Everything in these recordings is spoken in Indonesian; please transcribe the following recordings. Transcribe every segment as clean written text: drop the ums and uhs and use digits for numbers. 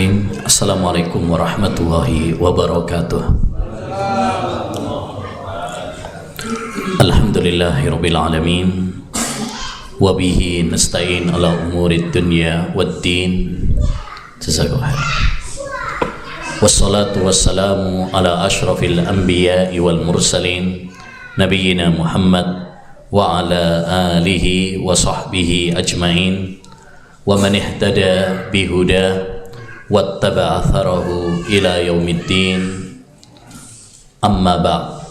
Bismillahirrahmanirrahim. Assalamualaikum warahmatullahi wabarakatuh. Alhamdulillahirabbil alamin. Wa bihi nasta'in ala umurid dunya waddin. Jazakallahu khair. Wassalatu wassalamu ala asyrafil anbiya'i wal mursalin nabiyyina Muhammad wa ala alihi wa sahbihi ajma'in wa man ihtada bihuda wattaba'a atharahu ila yaumiddin. Amma ba'd.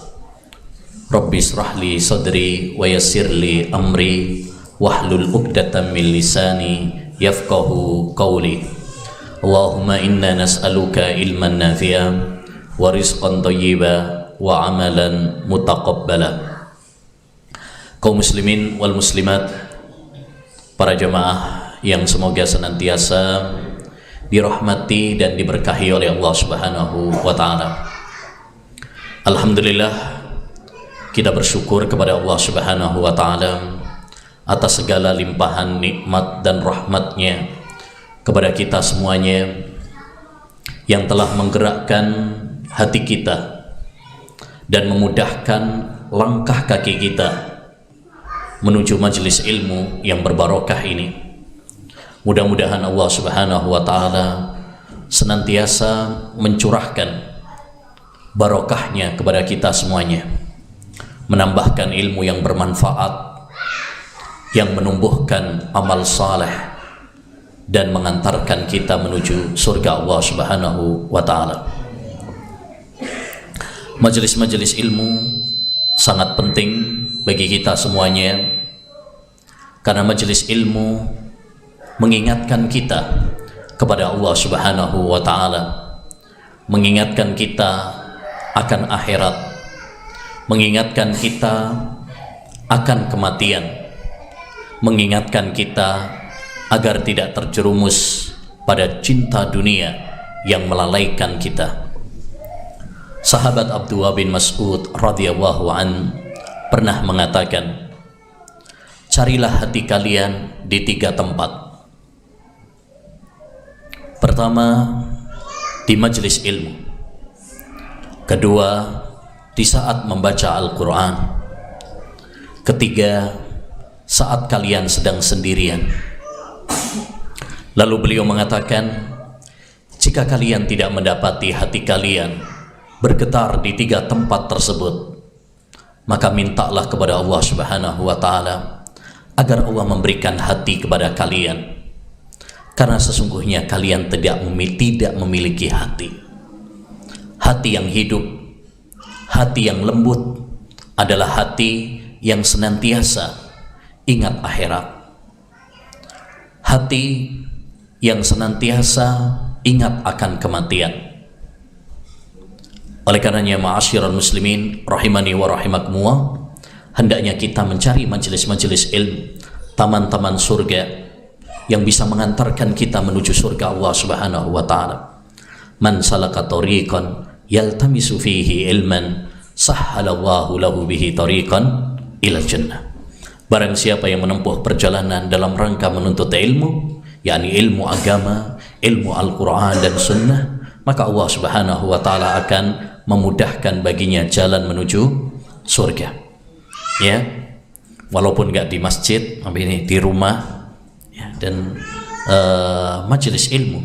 Rabbi israh li sadri wa yassir li amri wahlul 'uqdatam min lisani yafqahu qawli. Allahumma inna nas'aluka ilman nafi'a wa rizqan thayyiba wa amalan mutaqabbala. Kaum muslimin wal muslimat, para jamaah yang semoga senantiasa dirahmati dan diberkahi oleh Allah Subhanahu wa ta'ala. Alhamdulillah, kita bersyukur kepada Allah Subhanahu wa ta'ala atas segala limpahan nikmat dan rahmatnya kepada kita semuanya, yang telah menggerakkan hati kita dan memudahkan langkah kaki kita menuju majelis ilmu yang berbarokah ini. Mudah-mudahan Allah Subhanahu wa ta'ala senantiasa mencurahkan barokahnya kepada kita semuanya, menambahkan ilmu yang bermanfaat, yang menumbuhkan amal saleh, dan mengantarkan kita menuju surga Allah Subhanahu wa ta'ala. Majelis-majelis ilmu sangat penting bagi kita semuanya, karena majelis ilmu mengingatkan kita kepada Allah Subhanahu wa ta'ala, mengingatkan kita akan akhirat, mengingatkan kita akan kematian, mengingatkan kita agar tidak terjerumus pada cinta dunia yang melalaikan kita. Sahabat Abdullah bin Mas'ud radhiyallahu an pernah mengatakan, carilah hati kalian di 3 tempat. Pertama, di majelis ilmu. Kedua, di saat membaca Al-Quran. Ketiga, saat kalian sedang sendirian. Lalu beliau mengatakan, jika kalian tidak mendapati hati kalian bergetar di 3 tempat tersebut, maka mintalah kepada Allah Subhanahu wa ta'ala agar Allah memberikan hati kepada kalian, karena sesungguhnya kalian tidak memiliki hati. Hati yang hidup, hati yang lembut adalah hati yang senantiasa ingat akhirat, hati yang senantiasa ingat akan kematian. Oleh karenanya, ma'asyiral muslimin rahimani wa rahimakumullah, hendaknya kita mencari majelis-majelis ilmu, taman-taman surga yang bisa mengantarkan kita menuju surga Allah Subhanahu wa ta'ala. Man salaka tariqan yaltamisu fihi ilman sahhalallahu lahu bihi tariqan ila jannah. Barang siapa yang menempuh perjalanan dalam rangka menuntut ilmu, yakni ilmu agama, ilmu Al-Quran dan Sunnah, maka Allah Subhanahu wa ta'ala akan memudahkan baginya jalan menuju surga. Ya, walaupun nggak di masjid, tapi ini di rumah, ya, dan majelis ilmu,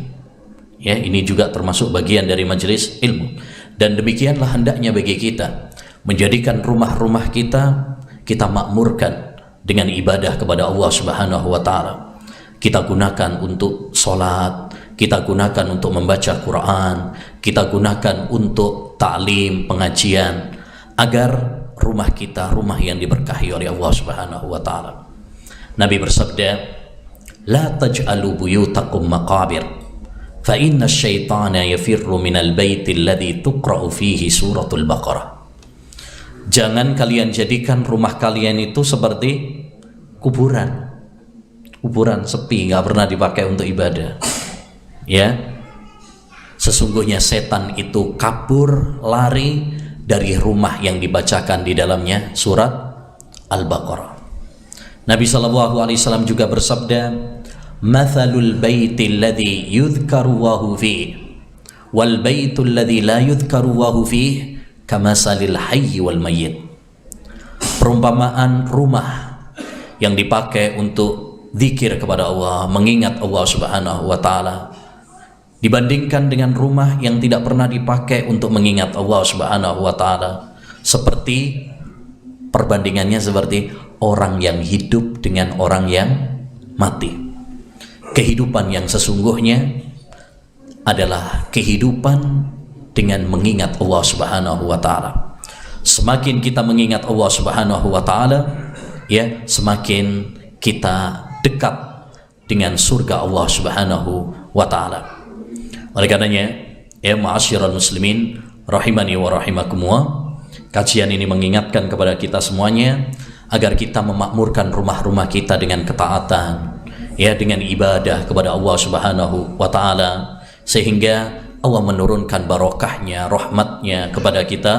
ya, ini juga termasuk bagian dari majelis ilmu. Dan demikianlah hendaknya bagi kita menjadikan rumah-rumah kita makmurkan dengan ibadah kepada Allah Subhanahu wa ta'ala. Kita gunakan untuk sholat, kita gunakan untuk membaca Quran, kita gunakan untuk ta'lim, pengajian, agar rumah kita rumah yang diberkahi oleh Allah Subhanahu wa ta'ala. Nabi bersabda, la taj'alu buyutakum maqabir fa inna asyaitana yafirru minal baiti alladhi tuqra'u fihi suratul Baqarah. Jangan kalian jadikan rumah kalian itu seperti kuburan sepi, nggak pernah dipakai untuk ibadah. Ya, sesungguhnya setan itu kabur, lari dari rumah yang dibacakan di dalamnya surat Al-Baqarah. Nabi SAW juga bersabda, mathalul baiti alladhi yudhkaru Allahu fihi wal baitul ladzi la yudhkaru Allahu fihi kamasalil hayyi wal mayyit. Perumpamaan rumah yang dipakai untuk zikir kepada Allah, mengingat Allah Subhanahu wa taala, dibandingkan dengan rumah yang tidak pernah dipakai untuk mengingat Allah Subhanahu wa taala, seperti perbandingannya seperti orang yang hidup dengan orang yang mati. Kehidupan yang sesungguhnya adalah kehidupan dengan mengingat Allah Subhanahu wa taala. Semakin kita mengingat Allah Subhanahu wa taala, ya, semakin kita dekat dengan surga Allah Subhanahu wa taala. Oleh karenanya, ya ma'asyiral muslimin rahimani wa rahimakumullah, kajian ini mengingatkan kepada kita semuanya agar kita memakmurkan rumah-rumah kita dengan ketaatan, ya, dengan ibadah kepada Allah Subhanahu wa taala, sehingga Allah menurunkan barokahnya, rahmatnya kepada kita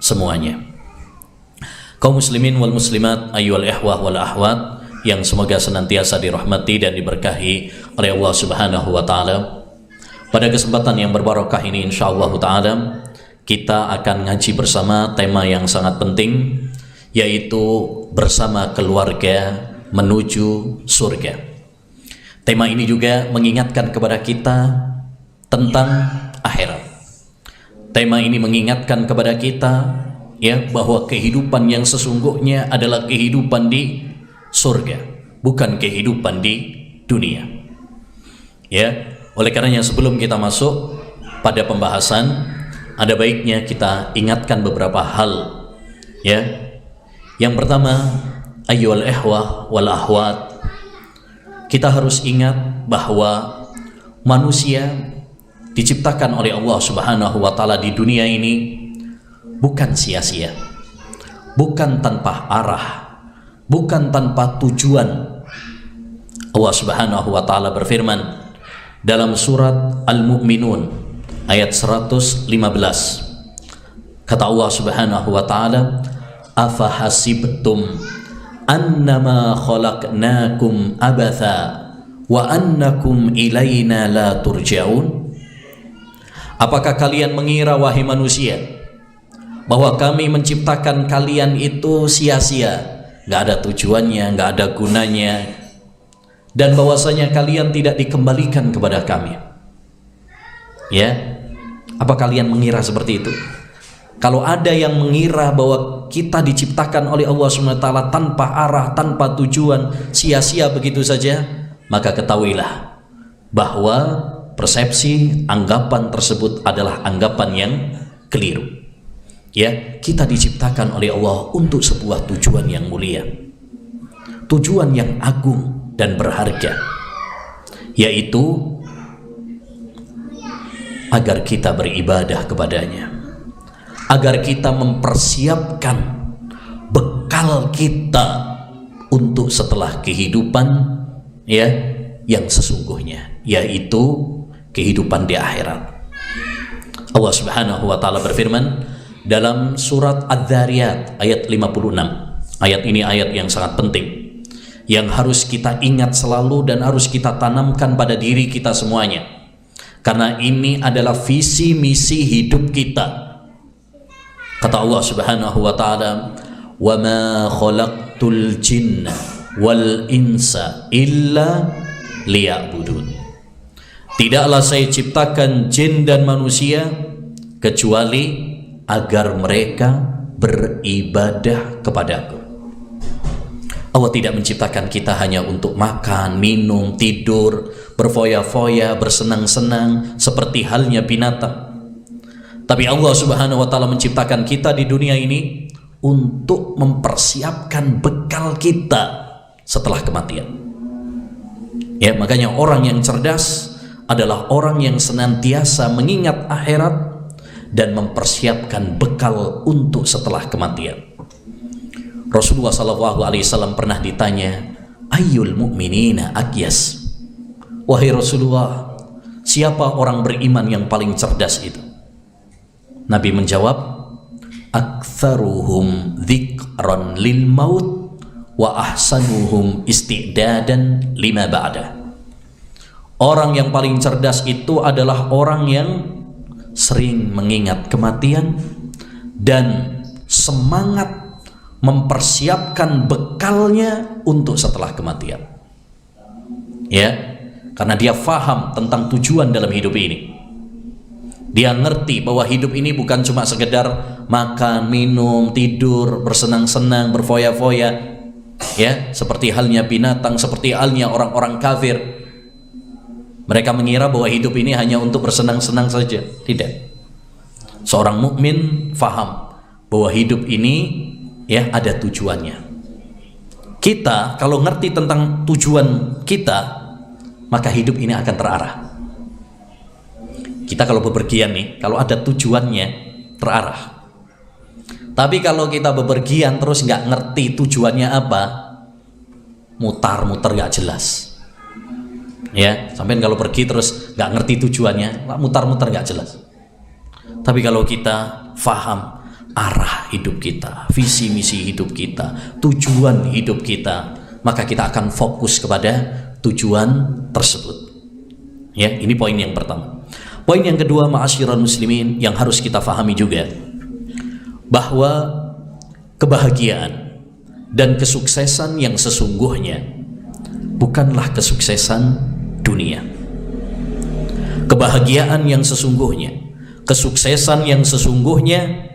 semuanya. Kaum muslimin wal muslimat, ayyuhal ikhwah wal akhwat yang semoga senantiasa dirahmati dan diberkahi oleh Allah Subhanahu wa taala. Pada kesempatan yang berbarokah ini insyaallah taala kita akan ngaji bersama tema yang sangat penting, yaitu bersama keluarga menuju surga. Tema ini juga mengingatkan kepada kita tentang akhirat. Tema ini mengingatkan kepada kita, ya, bahwa kehidupan yang sesungguhnya adalah kehidupan di surga, bukan kehidupan di dunia. Ya, oleh karenanya sebelum kita masuk pada pembahasan, ada baiknya kita ingatkan beberapa hal, ya. Yang pertama, ayyuhal ikhwah wal akhwat, kita harus ingat bahwa manusia diciptakan oleh Allah Subhanahu wa taala di dunia ini bukan sia-sia, bukan tanpa arah, bukan tanpa tujuan. Allah Subhanahu wa taala berfirman dalam surat Al-Mu'minun ayat 115. Kata Allah Subhanahu wa taala, "Afahasibtum annama khalaqnakum abatha wa annakum ilaina la turja'un?" Apakah kalian mengira, wahai manusia, bahwa kami menciptakan kalian itu sia-sia, nggak ada tujuannya, nggak ada gunanya, dan bahwasanya kalian tidak dikembalikan kepada kami? Ya, apa kalian mengira seperti itu? Kalau ada yang mengira bahwa kita diciptakan oleh Allah SWT tanpa arah, tanpa tujuan, sia-sia begitu saja, maka ketahuilah bahwa persepsi, anggapan tersebut adalah anggapan yang keliru. Ya, kita diciptakan oleh Allah untuk sebuah tujuan yang mulia, tujuan yang agung dan berharga, yaitu agar kita beribadah kepadanya, agar kita mempersiapkan bekal kita untuk setelah kehidupan, ya, yang sesungguhnya, yaitu kehidupan di akhirat. Allah Subhanahu wa taala berfirman dalam surat Adz-Dzariyat ayat 56. Ayat ini ayat yang sangat penting, yang harus kita ingat selalu dan harus kita tanamkan pada diri kita semuanya, karena ini adalah visi misi hidup kita. Kata Allah Subhanahu wa taala, "Wa ma khalaqtul jinna wal insa illa liya'budun." Tidaklah saya ciptakan jin dan manusia kecuali agar mereka beribadah kepadaku. Allah tidak menciptakan kita hanya untuk makan, minum, tidur, berfoya-foya, bersenang-senang seperti halnya binatang. Tapi Allah Subhanahu wa taala menciptakan kita di dunia ini untuk mempersiapkan bekal kita setelah kematian. Ya, makanya orang yang cerdas adalah orang yang senantiasa mengingat akhirat dan mempersiapkan bekal untuk setelah kematian. Rasulullah SAW pernah ditanya, "Ayyul mu'minina akyas?" Wahai Rasulullah, siapa orang beriman yang paling cerdas itu? Nabi menjawab, "Aktsaruhum dzikran lil maut wa ahsanuhum isti'dadan lima ba'da." Orang yang paling cerdas itu adalah orang yang sering mengingat kematian dan semangat mempersiapkan bekalnya untuk setelah kematian. Ya, karena dia faham tentang tujuan dalam hidup ini. Dia ngerti bahwa hidup ini bukan cuma sekedar makan, minum, tidur, bersenang-senang, berfoya-foya, ya, seperti halnya binatang, seperti halnya orang-orang kafir. Mereka mengira bahwa hidup ini hanya untuk bersenang-senang saja. Tidak. Seorang mukmin faham bahwa hidup ini ya ada tujuannya. Kita kalau ngerti tentang tujuan kita, maka hidup ini akan terarah. Kita kalau bepergian nih, kalau ada tujuannya terarah. Tapi kalau kita bepergian terus nggak ngerti tujuannya apa, mutar-mutar nggak jelas. Ya, sampai kalau pergi terus nggak ngerti tujuannya, mutar-mutar nggak jelas. Tapi kalau kita faham arah hidup kita, visi misi hidup kita, tujuan hidup kita, maka kita akan fokus kepada tujuan tersebut. Ya, ini poin yang pertama. Poin yang kedua, ma'asyiral muslimin, yang harus kita fahami juga, bahwa kebahagiaan dan kesuksesan yang sesungguhnya bukanlah kesuksesan dunia. Kebahagiaan yang sesungguhnya, kesuksesan yang sesungguhnya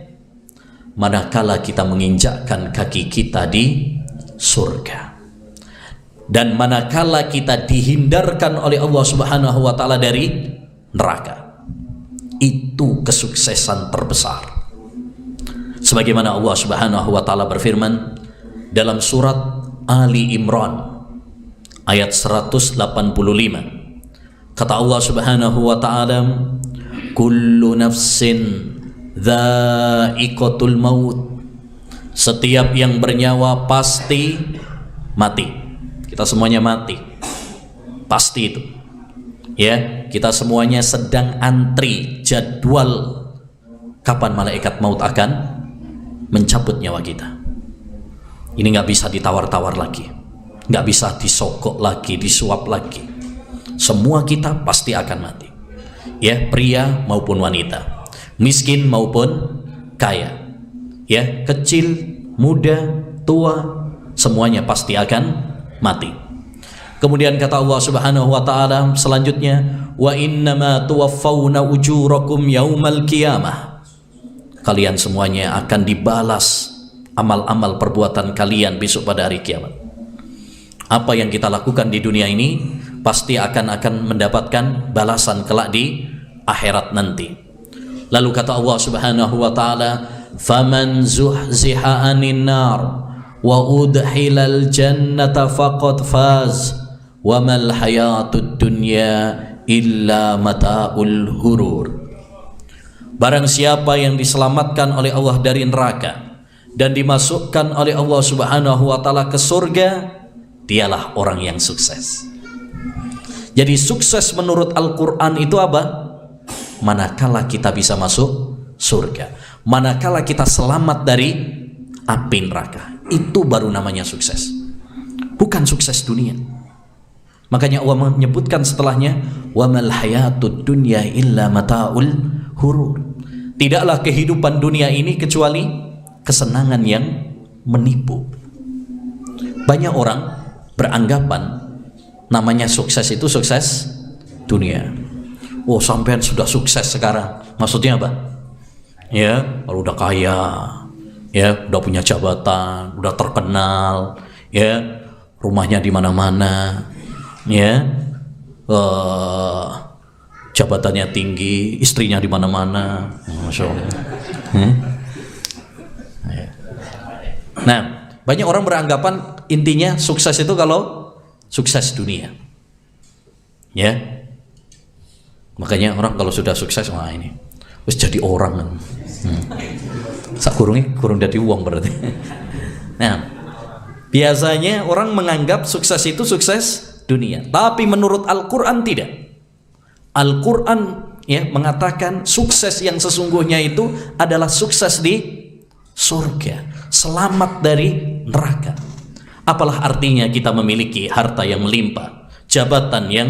manakala kita menginjakkan kaki kita di surga, dan manakala kita dihindarkan oleh Allah Subhanahu wa taala dari neraka. Itu kesuksesan terbesar. Sebagaimana Allah Subhanahu wa taala berfirman dalam surat Ali Imran ayat 185. Kata Allah Subhanahu wa taala, kullu nafsin dha'iqatul maut. Setiap yang bernyawa pasti mati. Kita semuanya mati. Pasti itu. Ya, kita semuanya sedang antri jadwal kapan malaikat maut akan mencabut nyawa kita. Ini nggak bisa ditawar-tawar lagi, nggak bisa disogok lagi, disuap lagi. Semua kita pasti akan mati. Ya, pria maupun wanita, miskin maupun kaya, ya, kecil, muda, tua, semuanya pasti akan mati. Kemudian kata Allah Subhanahu wa taala selanjutnya, wa innama tuwaffawna ujurakum yaumal qiyamah. Kalian semuanya akan dibalas amal-amal perbuatan kalian besok pada hari kiamat. Apa yang kita lakukan di dunia ini pasti akan mendapatkan balasan kelak di akhirat nanti. Lalu kata Allah Subhanahu wa taala, faman zuhziha 'anil nar wa udkhilal jannata faqad faz wa mal hayatud dunya illa mata'ul hurur. Barang siapa yang diselamatkan oleh Allah dari neraka dan dimasukkan oleh Allah Subhanahu wa taala ke surga, dialah orang yang sukses. Jadi sukses menurut Al-Qur'an itu apa? Manakala kita bisa masuk surga, manakala kita selamat dari api neraka, itu baru namanya sukses, bukan sukses dunia. Makanya Allah menyebutkan setelahnya, wa mal hayatud dunya illa mata'ul hurur. Tidaklah kehidupan dunia ini kecuali kesenangan yang menipu. Banyak orang beranggapan namanya sukses itu sukses dunia. Oh, sampean sudah sukses sekarang. Maksudnya apa? Ya, kalau udah kaya, ya, udah punya jabatan, udah terkenal, ya, rumahnya di mana-mana, ya, jabatannya tinggi, istrinya di mana-mana, masya Allah. Nah, banyak orang beranggapan intinya sukses itu kalau sukses dunia, ya. Makanya orang kalau sudah sukses, wah ini harus jadi orang. Kurung jadi uang berarti. Nah, biasanya orang menganggap sukses itu sukses dunia, tapi menurut Al-Quran tidak. Al-Quran ya mengatakan sukses yang sesungguhnya itu adalah sukses di surga, selamat dari neraka. Apalah artinya kita memiliki harta yang melimpah, jabatan yang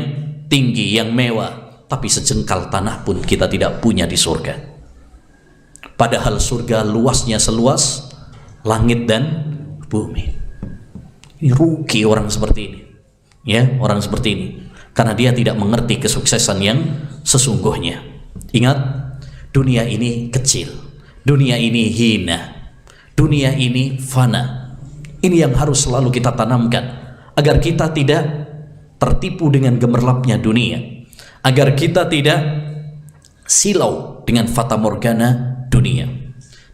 tinggi, yang mewah, tapi sejengkal tanah pun kita tidak punya di surga. Padahal surga luasnya seluas langit dan bumi. Ini rugi orang seperti ini, ya, orang seperti ini, karena dia tidak mengerti kesuksesan yang sesungguhnya. Ingat, dunia ini kecil, dunia ini hina, dunia ini fana. Ini yang harus selalu kita tanamkan agar kita tidak tertipu dengan gemerlapnya dunia, agar kita tidak silau dengan fata morgana dunia.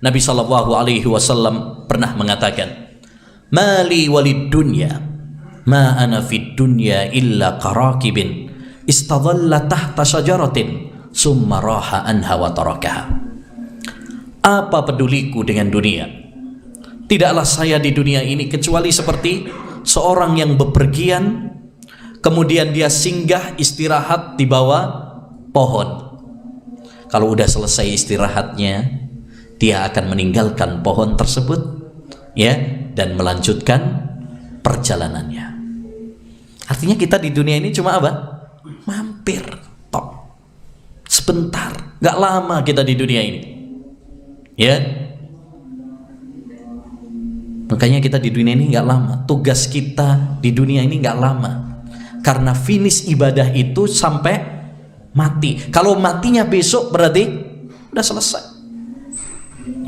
Nabi SAW pernah mengatakan, "Mali walid dunya, ma ana fid dunya illa karakibin istadalla tahta syajaratin summa raha anha wa tarakaha." Apa peduliku dengan dunia? Tidaklah saya di dunia ini kecuali seperti seorang yang bepergian, kemudian dia singgah istirahat di bawah pohon. Kalau udah selesai istirahatnya, dia akan meninggalkan pohon tersebut, ya, dan melanjutkan perjalanannya. Artinya kita di dunia ini cuma apa? Mampir, tok, sebentar, gak lama kita di dunia ini, ya. Makanya kita di dunia ini gak lama. Tugas kita di dunia ini gak lama, karena finish ibadah itu sampai mati. Kalau matinya besok berarti udah selesai,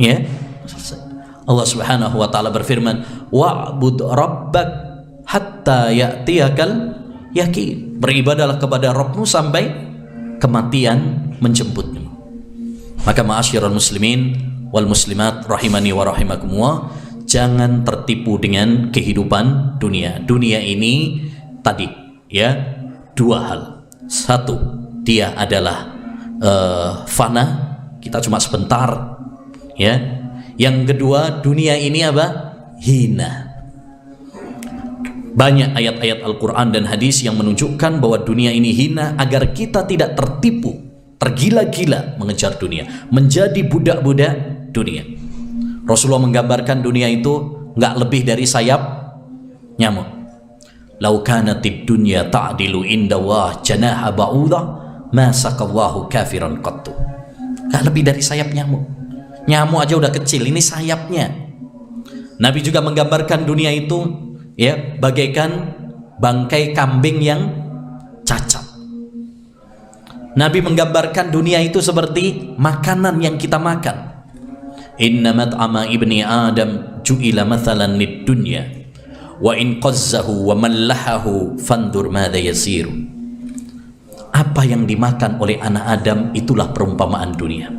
ya, selesai. Allah Subhanahu wa taala berfirman, wa'bud rabbak hatta ya'tiyakal yakin. Beribadahlah kepada Rabbmu sampai kematian menjemputmu. Maka ma'asyiral muslimin wal muslimat rahimani wa rahimakumullah, jangan tertipu dengan kehidupan dunia. Dunia ini tadi, ya, dua hal. Satu, dia adalah fana, kita cuma sebentar, ya. Yang kedua, dunia ini apa? Hina. Banyak ayat-ayat Al-Quran dan hadis yang menunjukkan bahwa dunia ini hina, agar kita tidak tertipu, tergila-gila mengejar dunia, menjadi budak-budak dunia. Rasulullah menggambarkan dunia itu nggak lebih dari sayap nyamuk. Lau kanatid dunya ta'dilu indallah janaha ba'udah ma saqallahu kafiran qattu. Nggak lebih dari sayap nyamuk. Nyamuk aja udah kecil, ini sayapnya. Nabi juga menggambarkan dunia itu, ya, bagaikan bangkai kambing yang cacat. Nabi menggambarkan dunia itu seperti makanan yang kita makan. Inna mat'ama ibni Adam ju'ila mathalan lid dunya wa in qazzahu wa mallahahu fandur madha yasiru. Apa yang dimakan oleh anak Adam itulah perumpamaan dunia.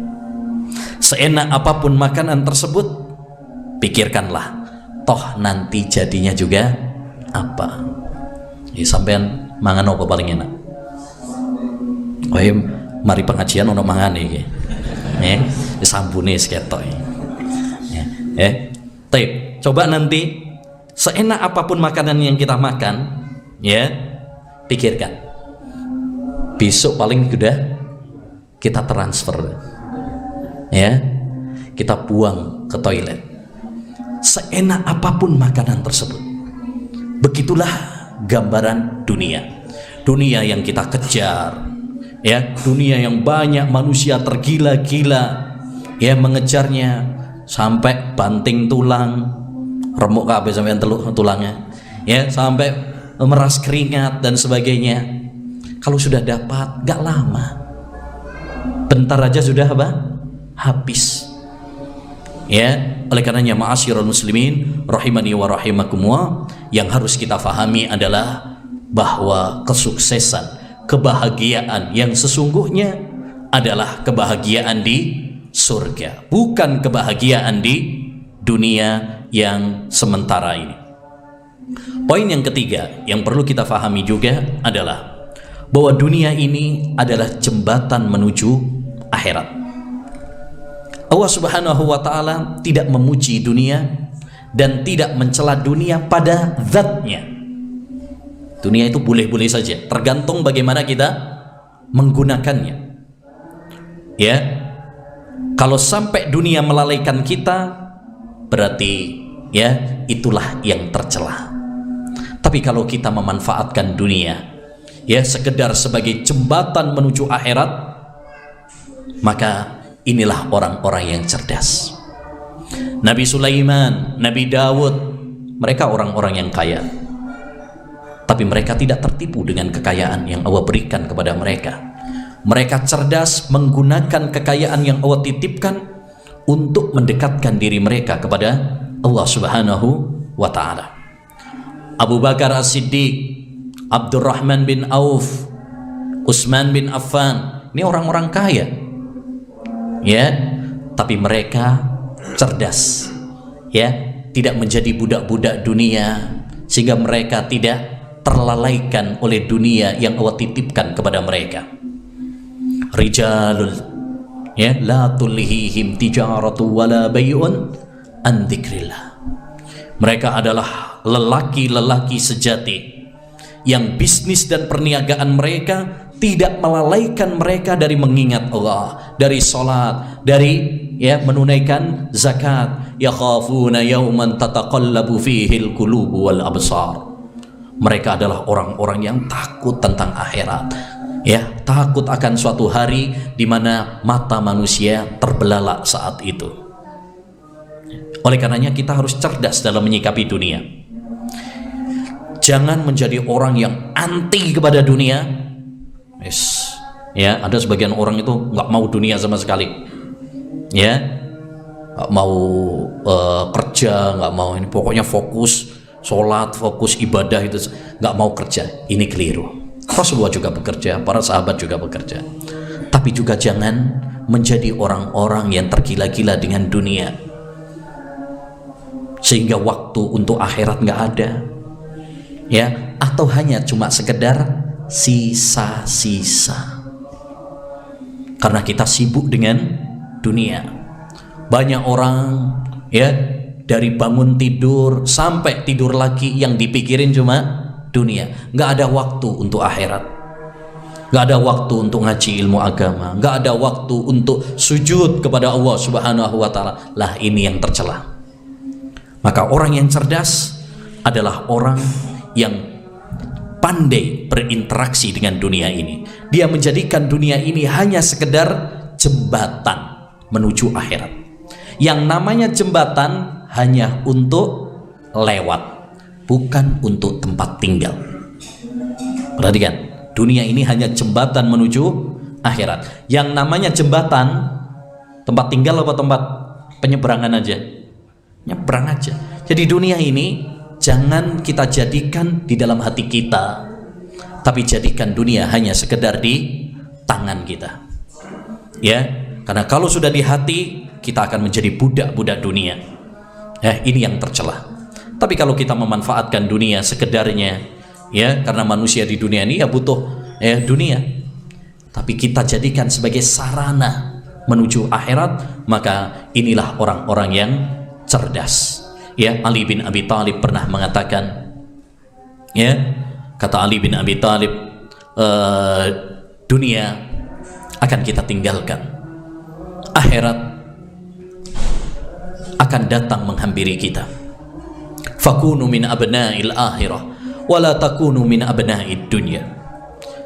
Seenak apapun makanan tersebut, pikirkanlah, toh nanti jadinya juga apa. Ya, sampean mangan apa paling enak? Oh, mari pengajian ono mangan iki. Sambune seketok. Taib, coba nanti seenak apapun makanan yang kita makan, ya, pikirkan. Besok paling udah kita transfer, ya, kita buang ke toilet. Seenak apapun makanan tersebut. Begitulah gambaran dunia. Dunia yang kita kejar, ya, dunia yang banyak manusia tergila-gila, ya, mengejarnya sampai banting tulang, remuk kabeh sampai tulangnya, ya, sampai meras keringat dan sebagainya. Kalau sudah dapat, gak lama, bentar aja sudah apa? Habis. Ya, oleh karenanya ma'asyiral muslimin rahimani wa rahimakumullah, yang harus kita fahami adalah bahwa kesuksesan, kebahagiaan yang sesungguhnya adalah kebahagiaan di surga, bukan kebahagiaan di dunia yang sementara ini. Poin yang ketiga yang perlu kita fahami juga adalah bahwa dunia ini adalah jembatan menuju akhirat. Allah Subhanahu wa taala tidak memuji dunia dan tidak mencela dunia pada zatnya. Dunia itu boleh-boleh saja, tergantung bagaimana kita menggunakannya. Ya, kalau sampai dunia melalaikan kita, berarti, ya, itulah yang tercela. Tapi kalau kita memanfaatkan dunia, ya sekedar sebagai jembatan menuju akhirat, maka inilah orang-orang yang cerdas. Nabi Sulaiman, Nabi Dawud, mereka orang-orang yang kaya, tapi mereka tidak tertipu dengan kekayaan yang Allah berikan kepada mereka. Mereka cerdas menggunakan kekayaan yang Allah titipkan untuk mendekatkan diri mereka kepada Allah Subhanahu wa ta'ala. Abu Bakar As-Siddiq, Abdurrahman bin Auf, Utsman bin Affan, ini orang-orang kaya, ya, tapi mereka cerdas, ya, tidak menjadi budak-budak dunia, sehingga mereka tidak terlalaikan oleh dunia yang Allah titipkan kepada mereka. Rijalul, ya, la tulhihim tijaratu wala bay'un an dzikrillah. Mereka adalah lelaki-lelaki sejati yang bisnis dan perniagaan mereka tidak melalaikan mereka dari mengingat Allah, dari salat, dari, ya, menunaikan zakat. Yakhafuna yawman tataqallabu fihil qulubu wal absar. Mereka adalah orang-orang yang takut tentang akhirat, ya, takut akan suatu hari di mana mata manusia terbelalak saat itu. Oleh karenanya kita harus cerdas dalam menyikapi dunia. Jangan menjadi orang yang anti kepada dunia. Yes. Ya, ada sebagian orang itu nggak mau dunia sama sekali. Ya, nggak mau kerja, nggak mau ini, pokoknya fokus sholat, fokus ibadah, itu nggak mau kerja. Ini keliru. Rasulullah juga bekerja, para sahabat juga bekerja. Tapi juga jangan menjadi orang-orang yang tergila-gila dengan dunia, sehingga waktu untuk akhirat nggak ada, ya, atau hanya cuma sekedar sisa-sisa karena kita sibuk dengan dunia. Banyak orang, ya, dari bangun tidur sampai tidur lagi yang dipikirin cuma dunia, nggak ada waktu untuk akhirat, nggak ada waktu untuk ngaji ilmu agama, nggak ada waktu untuk sujud kepada Allah Subhanahu wa ta'ala. Lah, ini yang tercela. Maka orang yang cerdas adalah orang yang pandai berinteraksi dengan dunia ini. Dia menjadikan dunia ini hanya sekedar jembatan menuju akhirat. Yang namanya jembatan hanya untuk lewat, bukan untuk tempat tinggal. Perhatikan, dunia ini hanya jembatan menuju akhirat. Yang namanya jembatan, tempat tinggal apa tempat penyeberangan aja? Nyebrang aja. Jadi dunia ini jangan kita jadikan di dalam hati kita, tapi jadikan dunia hanya sekedar di tangan kita, ya. Karena kalau sudah di hati, kita akan menjadi budak-budak dunia. Ini yang tercela. Tapi kalau kita memanfaatkan dunia sekedarnya, ya, karena manusia di dunia ini ya butuh, ya, dunia, tapi kita jadikan sebagai sarana menuju akhirat, maka inilah orang-orang yang cerdas. Ya, Ali bin Abi Thalib pernah mengatakan, ya, kata Ali bin Abi Thalib, dunia akan kita tinggalkan, akhirat akan datang menghampiri kita. Fakunu min abna'il akhirah wala takunu min abna'id dunya.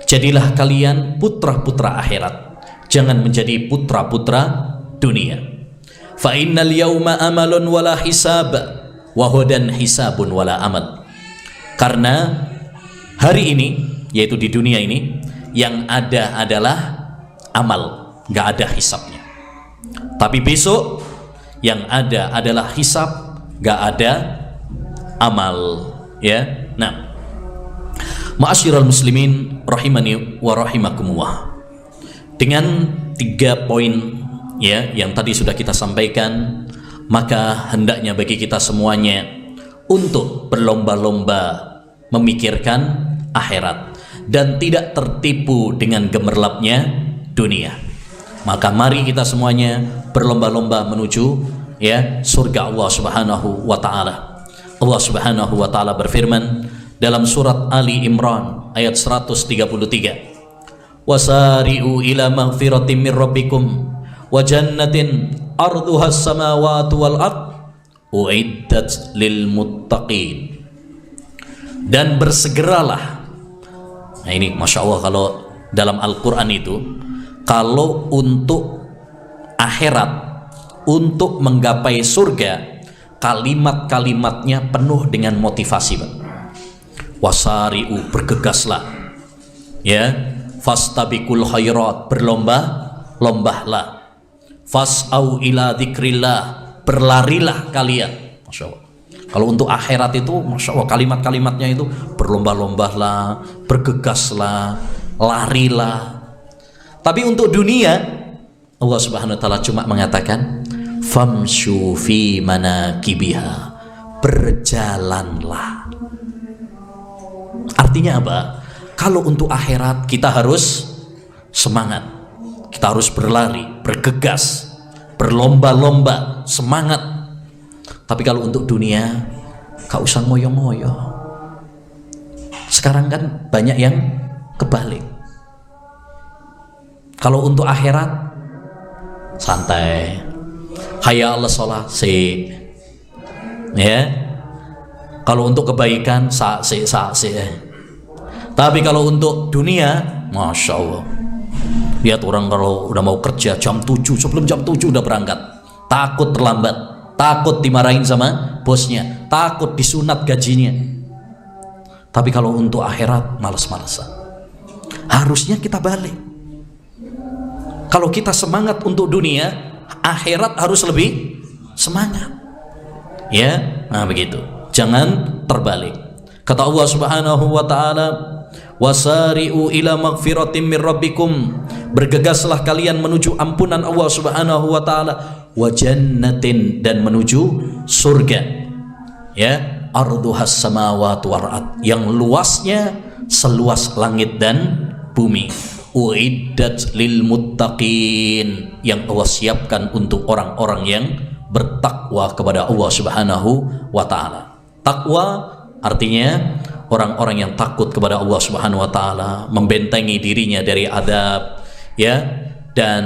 Jadilah kalian putra-putra akhirat, jangan menjadi putra-putra dunia. Fa innal yawma amalun wala hisab wa hudan hisabun wala amal. Karena hari ini, yaitu di dunia ini, yang ada adalah amal, nggak ada hisabnya. Tapi besok yang ada adalah hisab, nggak ada amal, ya. Nah, ma'asyiral muslimin rahimani wa rahimakumullah, dengan 3 poin, ya, yang tadi sudah kita sampaikan, maka hendaknya bagi kita semuanya untuk berlomba-lomba memikirkan akhirat dan tidak tertipu dengan gemerlapnya dunia. Maka mari kita semuanya berlomba-lomba menuju, ya, surga Allah Subhanahu wa ta'ala. Allah Subhanahu wa ta'ala berfirman dalam surat Ali Imran ayat 133, wasari'u ila maghfiratin min rabbikum wa jannatin arduhas samawati wal ard uiddat lil muttaqin. Dan bersegeralah Nah ini Masya Allah, kalau dalam Al-Quran itu, kalau untuk akhirat, untuk menggapai surga, kalimat-kalimatnya penuh dengan motivasi, Pak. Wasari'u, bergegaslah, ya. Fastabiqul khairat, berlomba-lombahlah. Fas'au ila dzikrillah, berlarilah kalian. Masya Allah. Kalau untuk akhirat itu, Masya Allah, kalimat-kalimatnya itu berlomba-lombahlah, bergegaslah, larilah. Tapi untuk dunia, Allah Subhanahu wa taala cuma mengatakan famshu fi manakibiha, berjalanlah. Artinya apa? Kalau untuk akhirat kita harus semangat, kita harus berlari, bergegas, berlomba-lomba, semangat. Tapi kalau untuk dunia, gak usah ngoyo-ngoyo. Sekarang kan banyak yang kebalik. Kalau untuk akhirat, santai, hayya 'alas shalah, ya. Kalau untuk kebaikan, sa. Tapi kalau untuk dunia, Masya Allah, lihat orang kalau udah mau kerja jam 7, sebelum jam 7 udah berangkat, takut terlambat, takut dimarahin sama bosnya, takut disunat gajinya. Tapi kalau untuk akhirat, malas-malasan. Harusnya kita balik. Kalau kita semangat untuk dunia, akhirat harus lebih semangat, ya. Nah begitu, jangan terbalik. Kata Allah Subhanahu wa taala, wasari'u ila magfiratin min rabbikum, bergegaslah kalian menuju ampunan Allah Subhanahu wa taala, wa jannatin, dan menuju surga, ya, arduhas samawati wal ard, yang luasnya seluas langit dan bumi, uiddat lil muttaqin, yang Allah siapkan untuk orang-orang yang bertakwa kepada Allah Subhanahu wa taala. Takwa artinya orang-orang yang takut kepada Allah Subhanahu wa taala, membentengi dirinya dari azab, ya, dan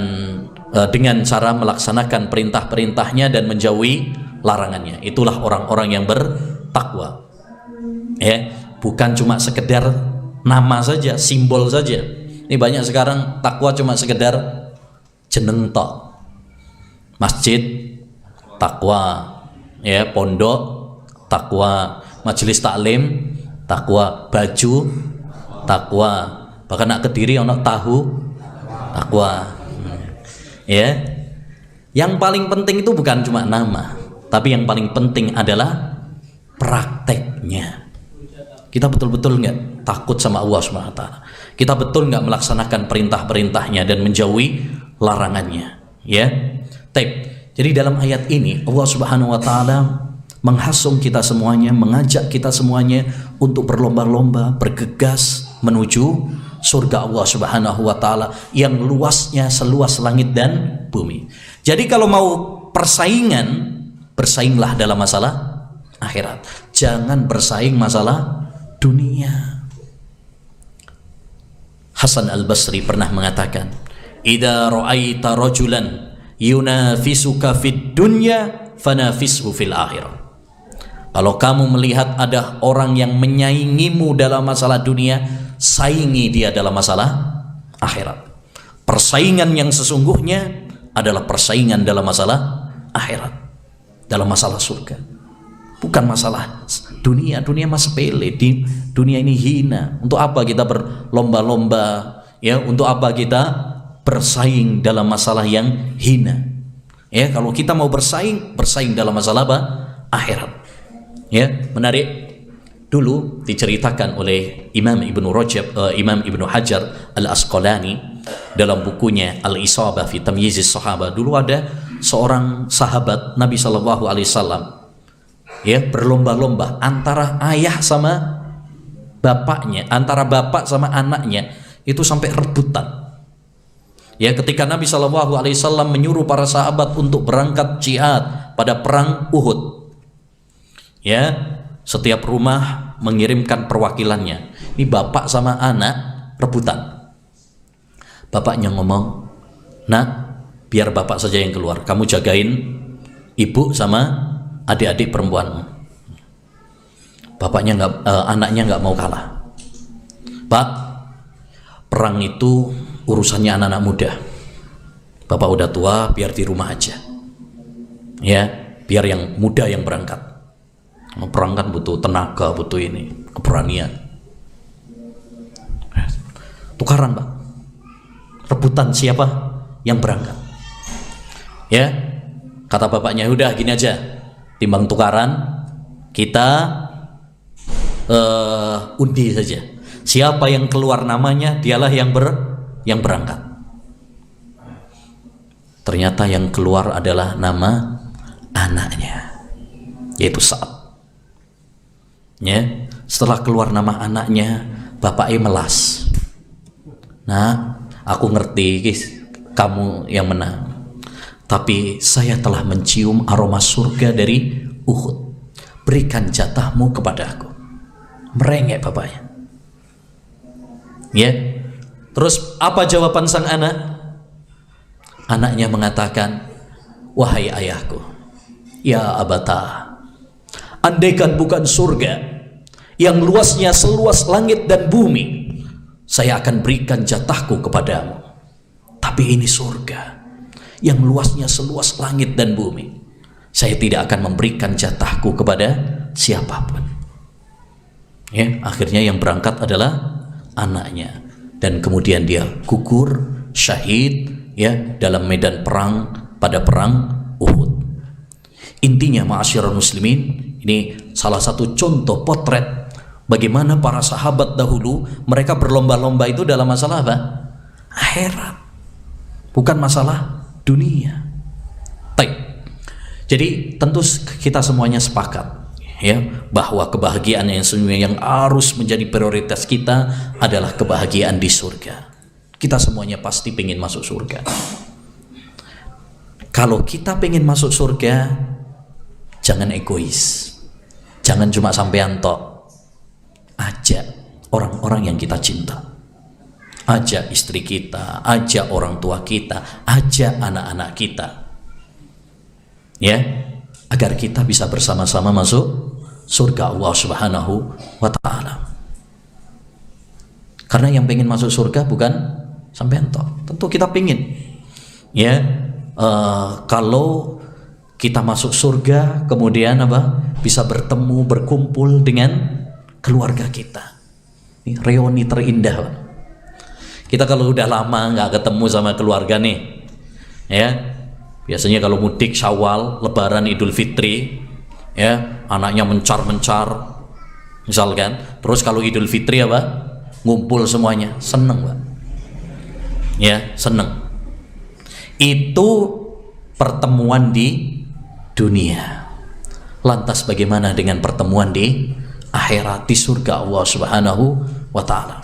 dengan cara melaksanakan perintah-perintahnya dan menjauhi larangannya. Itulah orang-orang yang bertakwa. Ya, bukan cuma sekedar nama saja, simbol saja. Ini banyak sekarang takwa cuma sekedar jeneng tok. Masjid takwa, ya, pondok takwa, majelis taklim takwa, baju takwa, bahkan nak Kediri ono tahu takwa. Ya, yang paling penting itu bukan cuma nama, tapi yang paling penting adalah prakteknya. Kita betul-betul nggak takut sama Allah Subhanahu wa taala? Kita betul nggak melaksanakan perintah-perintahnya dan menjauhi larangannya? Ya, jadi dalam ayat ini Allah Subhanahu wa taala menghasung kita semuanya, mengajak kita semuanya untuk berlomba-lomba, bergegas menuju surga Allah Subhanahu wa taala yang luasnya seluas langit dan bumi. Jadi kalau mau persaingan, bersainglah dalam masalah akhirat. Jangan bersaing masalah dunia. Hasan Al-Basri pernah mengatakan, "Idza ra'aita rajulan yunafisuka fid dunya fanafishu fil akhirah." Kalau kamu melihat ada orang yang menyaingimu dalam masalah dunia, saingi dia dalam masalah akhirat. Persaingan yang sesungguhnya adalah persaingan dalam masalah akhirat, dalam masalah surga. Bukan masalah dunia. Dunia masih sepele. Di dunia ini hina. Untuk apa kita berlomba-lomba? Ya, untuk apa kita bersaing dalam masalah yang hina? Ya, kalau kita mau bersaing dalam masalah apa? Akhirat. Ya, menarik. Dulu diceritakan oleh Imam Ibnu Hajar Al-Asqalani dalam bukunya Al-Isabah fi Tamyizis Sahaba. Dulu ada seorang sahabat Nabi sallallahu alaihi wasallam, ya, berlomba-lomba antara ayah sama bapaknya, antara bapak sama anaknya, itu sampai rebutan. Ya, ketika Nabi sallallahu alaihi wasallam menyuruh para sahabat untuk berangkat jihad pada perang Uhud, ya, setiap rumah mengirimkan perwakilannya. Ini bapak sama anak rebutan. Bapaknya ngomong, "Nak, biar bapak saja yang keluar. Kamu jagain ibu sama adik-adik perempuanmu." Bapaknya anaknya nggak mau kalah. "Pak, perang itu urusannya anak-anak muda. Bapak udah tua, biar di rumah aja. Ya, biar yang muda yang berangkat. Perang kan butuh tenaga, butuh ini, keberanian. Tukaran, Pak. Rebutan siapa yang berangkat. Ya, kata bapaknya, udah gini aja, timbang tukaran, kita undi saja. Siapa yang keluar namanya, dialah yang berangkat. Ternyata yang keluar adalah nama anaknya, yaitu Sa'ad. Ya, setelah keluar nama anaknya, bapaknya melas. Nah, aku ngerti, guys, kamu yang menang. Tapi saya telah mencium aroma surga dari Uhud. Berikan jatahmu kepada aku. Merengek bapaknya. Ya. Terus apa jawaban sang anak? Anaknya mengatakan, wahai ayahku, ya abata, andaikan bukan surga yang luasnya seluas langit dan bumi, saya akan berikan jatahku kepadamu. Tapi ini surga yang luasnya seluas langit dan bumi, saya tidak akan memberikan jatahku kepada siapapun. Ya, akhirnya yang berangkat adalah anaknya, dan kemudian dia gugur syahid, ya, dalam medan perang pada perang Uhud. Intinya, ma'asyiral muslimin, ini salah satu contoh potret bagaimana para sahabat dahulu mereka berlomba-lomba itu dalam masalah apa? Akhirat, bukan masalah dunia. Baik. Jadi tentu kita semuanya sepakat, ya, bahwa kebahagiaan yang sesungguhnya yang harus menjadi prioritas kita adalah kebahagiaan di surga. Kita semuanya pasti pengen masuk surga. Kalau kita pengen masuk surga, jangan egois, jangan cuma sampean tok. Ajak orang-orang yang kita cinta, ajak istri kita, ajak orang tua kita, ajak anak-anak kita, ya, agar kita bisa bersama-sama masuk surga Allah Subhanahu wa ta'ala. Karena yang pengen masuk surga bukan sampean tok, tentu kita pengen, ya, kalau kita masuk surga kemudian apa, bisa bertemu, berkumpul dengan keluarga kita. Ini reuni terindah, Pak. Kita kalau udah lama nggak ketemu sama keluarga nih, ya, biasanya kalau mudik Syawal, Lebaran, Idul Fitri, ya, anaknya mencar-mencar, misalkan. Terus kalau Idul Fitri apa, ngumpul semuanya, seneng, Pak. Ya, seneng. Itu pertemuan di dunia. Lantas bagaimana dengan pertemuan di akhirat, di surga Allah Subhanahu wa ta'ala?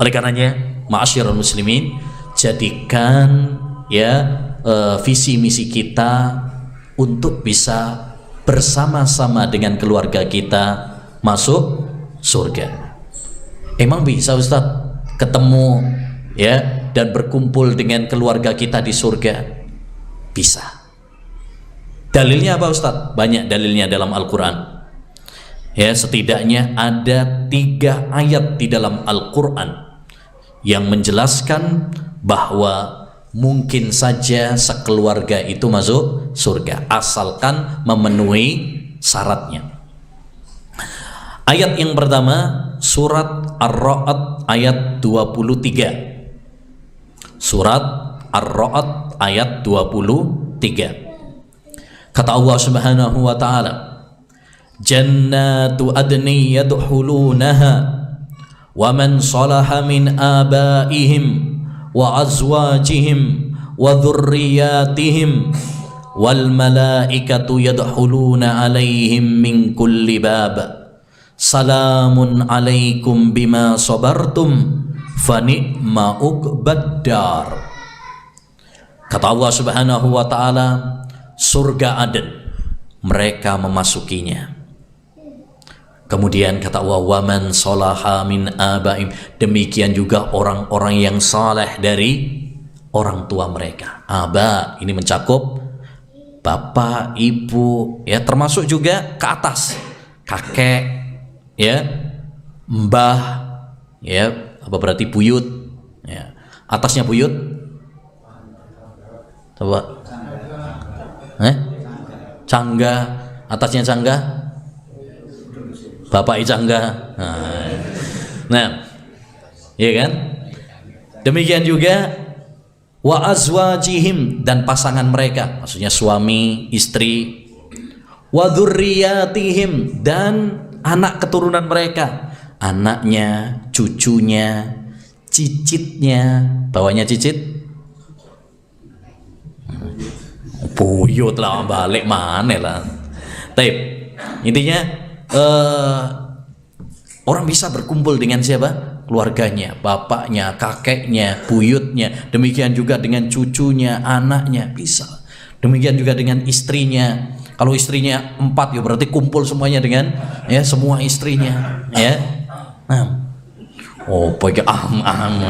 Oleh karenanya, ma'asyiral muslimin, jadikan, ya, visi misi kita untuk bisa bersama-sama dengan keluarga kita masuk surga. Emang bisa, Ustadz, ketemu, ya, dan berkumpul dengan keluarga kita di surga? Bisa. Dalilnya apa, Ustadz? Banyak dalilnya dalam Al-Quran. Ya, setidaknya ada 3 ayat di dalam Al-Quran yang menjelaskan bahwa mungkin saja sekeluarga itu masuk surga asalkan memenuhi syaratnya. Ayat yang pertama, surat Ar-Ra'd ayat 23. Surat Ar-Ra'd ayat 23. Kata Allah Subhanahu wa ta'ala, Jannatu adni yadkhulunaha wa man salaha min abaihim wa azwajihim wa dhurriyyatihim wal malaikatu yadkhuluna alaihim min kulli bab salamun alaikum bima sabartum fa ni'ma uqbad dar. Kata Allah Subhanahu wa ta'ala, surga Aden, mereka memasukinya. Kemudian kata Allah, waman salaha min abaim, demikian juga orang-orang yang saleh dari orang tua mereka. Aba ini mencakup bapak, ibu, ya, termasuk juga ke atas, kakek, ya, mbah, ya, apa berarti buyut, Atasnya buyut. Coba. Cangga. Atasnya cangga. Bapak cangga. Nah, iya kan? Demikian juga wa azwajihim, dan pasangan mereka, maksudnya suami, istri, wa dzurriyyatihim, dan anak keturunan mereka, anaknya, cucunya, cicitnya. Bawahnya cicit, buyut lah, balik mana lah. Taib. Intinya orang bisa berkumpul dengan siapa? Keluarganya, bapaknya, kakeknya, buyutnya. Demikian juga dengan cucunya, anaknya, bisa. Demikian juga dengan istrinya. Kalau istrinya 4, ya berarti kumpul semuanya dengan ya semua istrinya, ya. Nah, pakai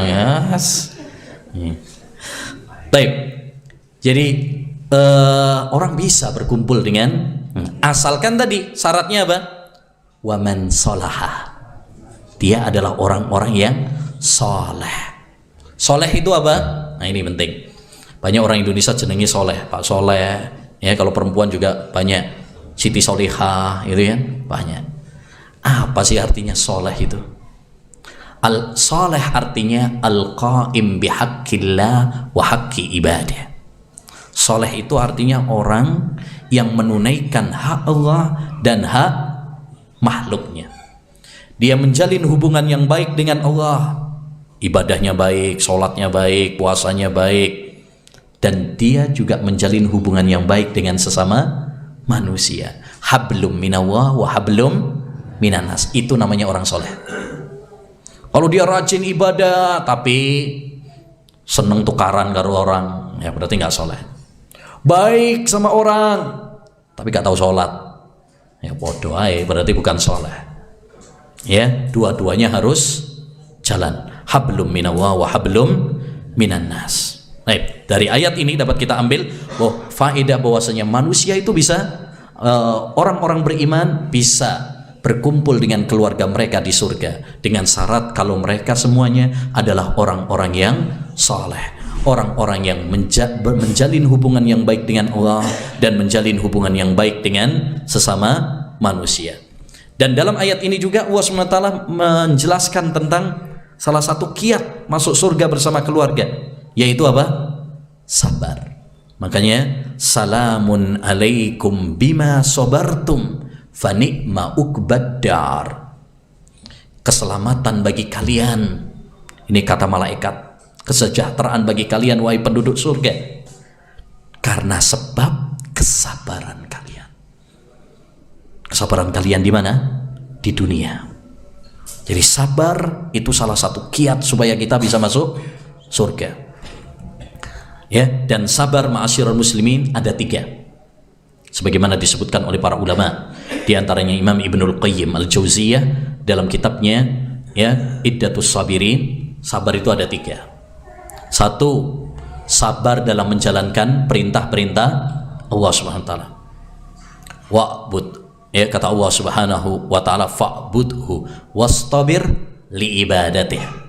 ya. Baik. Jadi orang bisa berkumpul dengan, asalkan tadi syaratnya apa? Waman sholaha. Dia adalah orang-orang yang soleh. Soleh itu apa? Nah, ini penting. Banyak orang Indonesia jenengi soleh, Pak Soleh. Ya, kalau perempuan juga banyak, Siti Solihah, gitu ya, banyak. Apa sih artinya soleh itu? Soleh artinya al-qaim bihaqqillah wa haqqi ibadah. Soleh itu artinya orang yang menunaikan hak Allah dan hak makhluknya. Dia menjalin hubungan yang baik dengan Allah, ibadahnya baik, sholatnya baik, puasanya baik, dan dia juga menjalin hubungan yang baik dengan sesama manusia. Hablum minallah wa hablum minannas. Itu namanya orang soleh. Kalau dia rajin ibadah tapi seneng tukaran karo orang, ya berarti nggak soleh. Baik sama orang tapi nggak tahu sholat, ya bodoh aja, berarti bukan soleh. Ya, dua-duanya harus jalan. Hablum minallah wa hablum minannas. Baik, dari ayat ini dapat kita ambil faedah bahwasanya manusia itu bisa, orang-orang beriman bisa berkumpul dengan keluarga mereka di surga, dengan syarat kalau mereka semuanya adalah orang-orang yang saleh, orang-orang yang menjalin hubungan yang baik dengan Allah dan menjalin hubungan yang baik dengan sesama manusia. Dan dalam ayat ini juga Allah SWT menjelaskan tentang salah satu kiat masuk surga bersama keluarga, yaitu apa? Sabar. Makanya salamun alaikum bima sabartum fa ni'ma uqbad dar. Keselamatan bagi kalian, ini kata malaikat, kesejahteraan bagi kalian wahai penduduk surga, karena sebab kesabaran kalian. Kesabaran kalian di mana? Di dunia. Jadi sabar itu salah satu kiat supaya kita bisa masuk surga. Ya, dan sabar ma'asyiral muslimin ada 3. Sebagaimana disebutkan oleh para ulama, di antaranya Imam Ibnul Qayyim Al-Jauziyah dalam kitabnya ya Iddatus Sabirin, sabar itu ada 3. 1, sabar dalam menjalankan perintah-perintah Allah Subhanahu wa taala. Wa'bud, ya kata Allah Subhanahu wa taala, fa'budhu wastabir li ibadatih.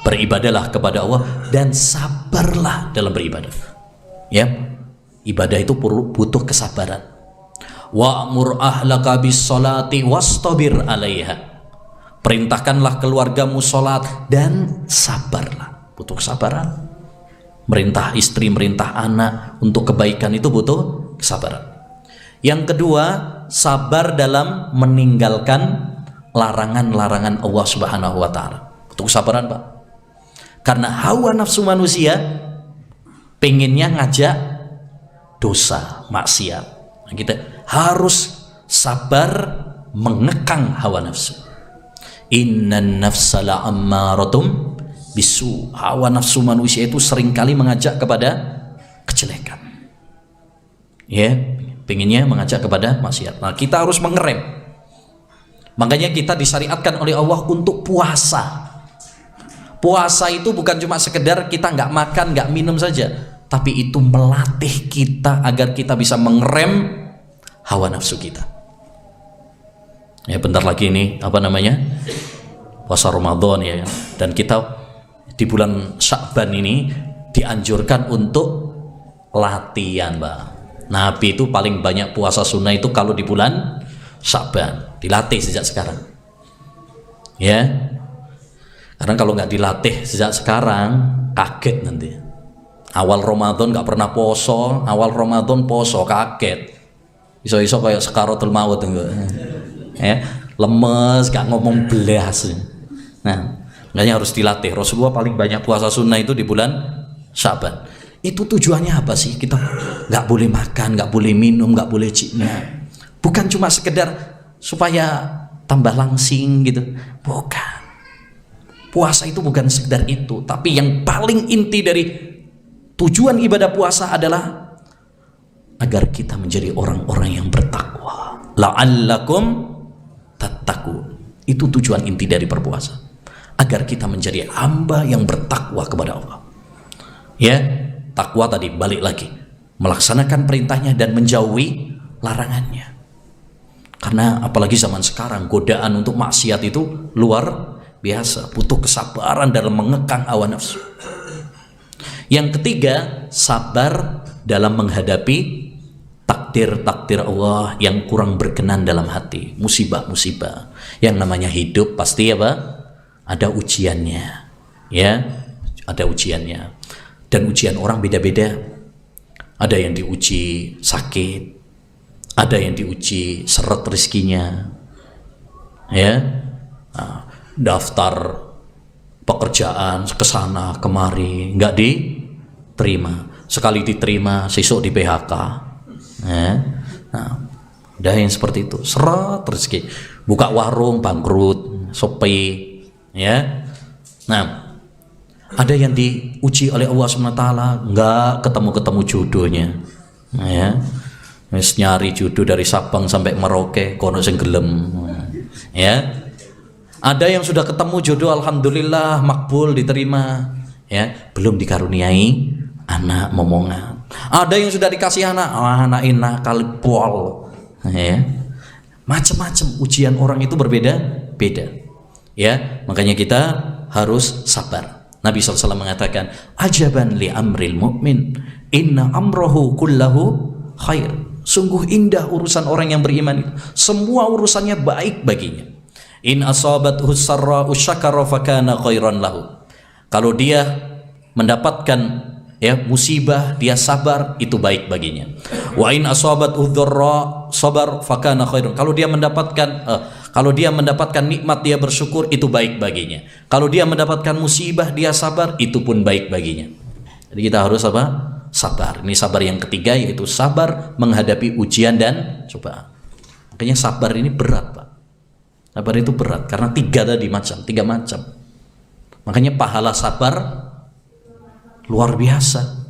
Beribadahlah kepada Allah dan sabarlah dalam beribadah. Ya, ibadah itu butuh kesabaran. Wa'mur ahlaka bis salati wastabir 'alaiha. Perintahkanlah keluargamu salat dan sabarlah. Butuh kesabaran. Merintah istri, merintah anak untuk kebaikan itu butuh kesabaran. Yang kedua, sabar dalam meninggalkan larangan-larangan Allah Subhanahu wa taala. Butuh kesabaran, Pak. Karena hawa nafsu manusia pengennya ngajak dosa, maksiat. Nah, kita harus sabar mengekang hawa nafsu. Innan nafsa la'ammaratum bisu. Hawa nafsu manusia itu seringkali mengajak kepada kejelekan. Ya, pengennya mengajak kepada maksiat. Nah, kita harus mengerem. Makanya kita disyariatkan oleh Allah untuk puasa. Puasa itu bukan cuma sekedar kita nggak makan, nggak minum saja, tapi itu melatih kita agar kita bisa mengerem hawa nafsu kita. Ya, bentar lagi ini puasa Ramadan ya, dan kita di bulan Sya'ban ini dianjurkan untuk latihan, Mbak. Nabi itu paling banyak puasa sunnah itu kalau di bulan Sya'ban, dilatih sejak sekarang. Ya. Karena kalau nggak dilatih sejak sekarang, kaget nanti. Awal Ramadan nggak pernah poso, awal Ramadan poso, kaget. Iso-iso kayak sekaratul maut enggak. Ya, lemes, gak ngomong belas. Nah, makanya harus dilatih. Rasulullah paling banyak puasa sunnah itu di bulan Sya'ban. Itu tujuannya apa sih? Kita nggak boleh makan, nggak boleh minum, nggak boleh jina. Bukan cuma sekedar supaya tambah langsing gitu. Bukan. Puasa itu bukan sekedar itu, tapi yang paling inti dari tujuan ibadah puasa adalah agar kita menjadi orang-orang yang bertakwa. La'allakum tattaqun. Itu tujuan inti dari berpuasa. Agar kita menjadi hamba yang bertakwa kepada Allah. Ya, takwa tadi balik lagi, melaksanakan perintahnya dan menjauhi larangannya. Karena apalagi zaman sekarang godaan untuk maksiat itu luar biasa, butuh kesabaran dalam mengekang hawa nafsu. Yang ketiga, sabar dalam menghadapi takdir-takdir Allah yang kurang berkenan dalam hati, musibah-musibah. Yang namanya hidup pasti apa? Ada ujiannya, ya, ada ujiannya. Dan ujian orang beda-beda. Ada yang diuji sakit, ada yang diuji seret rezekinya, ya. Nah, daftar pekerjaan kesana kemari nggak diterima, sekali diterima sesuk di PHK, ya. Nah, ada yang seperti itu, seret rezeki, buka warung bangkrut, sepi, ya. Nah, ada yang diuji oleh Allah SWT, nggak ketemu jodohnya, ya. Wis nyari jodoh dari Sabang sampai Merauke kono sing gelem, ya. Ada yang sudah ketemu jodoh, alhamdulillah makbul diterima, ya, belum dikaruniai anak momongan. Ada yang sudah dikasih anak, anak enak kali pol, ya. Macam-macam ujian orang itu berbeda-beda, ya. Makanya kita harus sabar. Nabi SAW mengatakan, ajaban li amril mu'min, inna amrohu kullahu khair. Sungguh indah urusan orang yang beriman itu, semua urusannya baik baginya. In asabathu sarra'u syakara fakana khairan lahu. Kalau dia mendapatkan, ya, musibah, dia sabar, itu baik baginya. Wa in asabathu dharra sabar fakana khairan. Kalau dia mendapatkan nikmat, dia bersyukur, itu baik baginya. Kalau dia mendapatkan musibah, dia sabar, itu pun baik baginya. Jadi kita harus apa? Sabar. Ini sabar yang ketiga, yaitu sabar menghadapi ujian dan cobaan. Makanya sabar ini berat, Pak. Sabar itu berat karena tiga macam. Makanya pahala sabar luar biasa.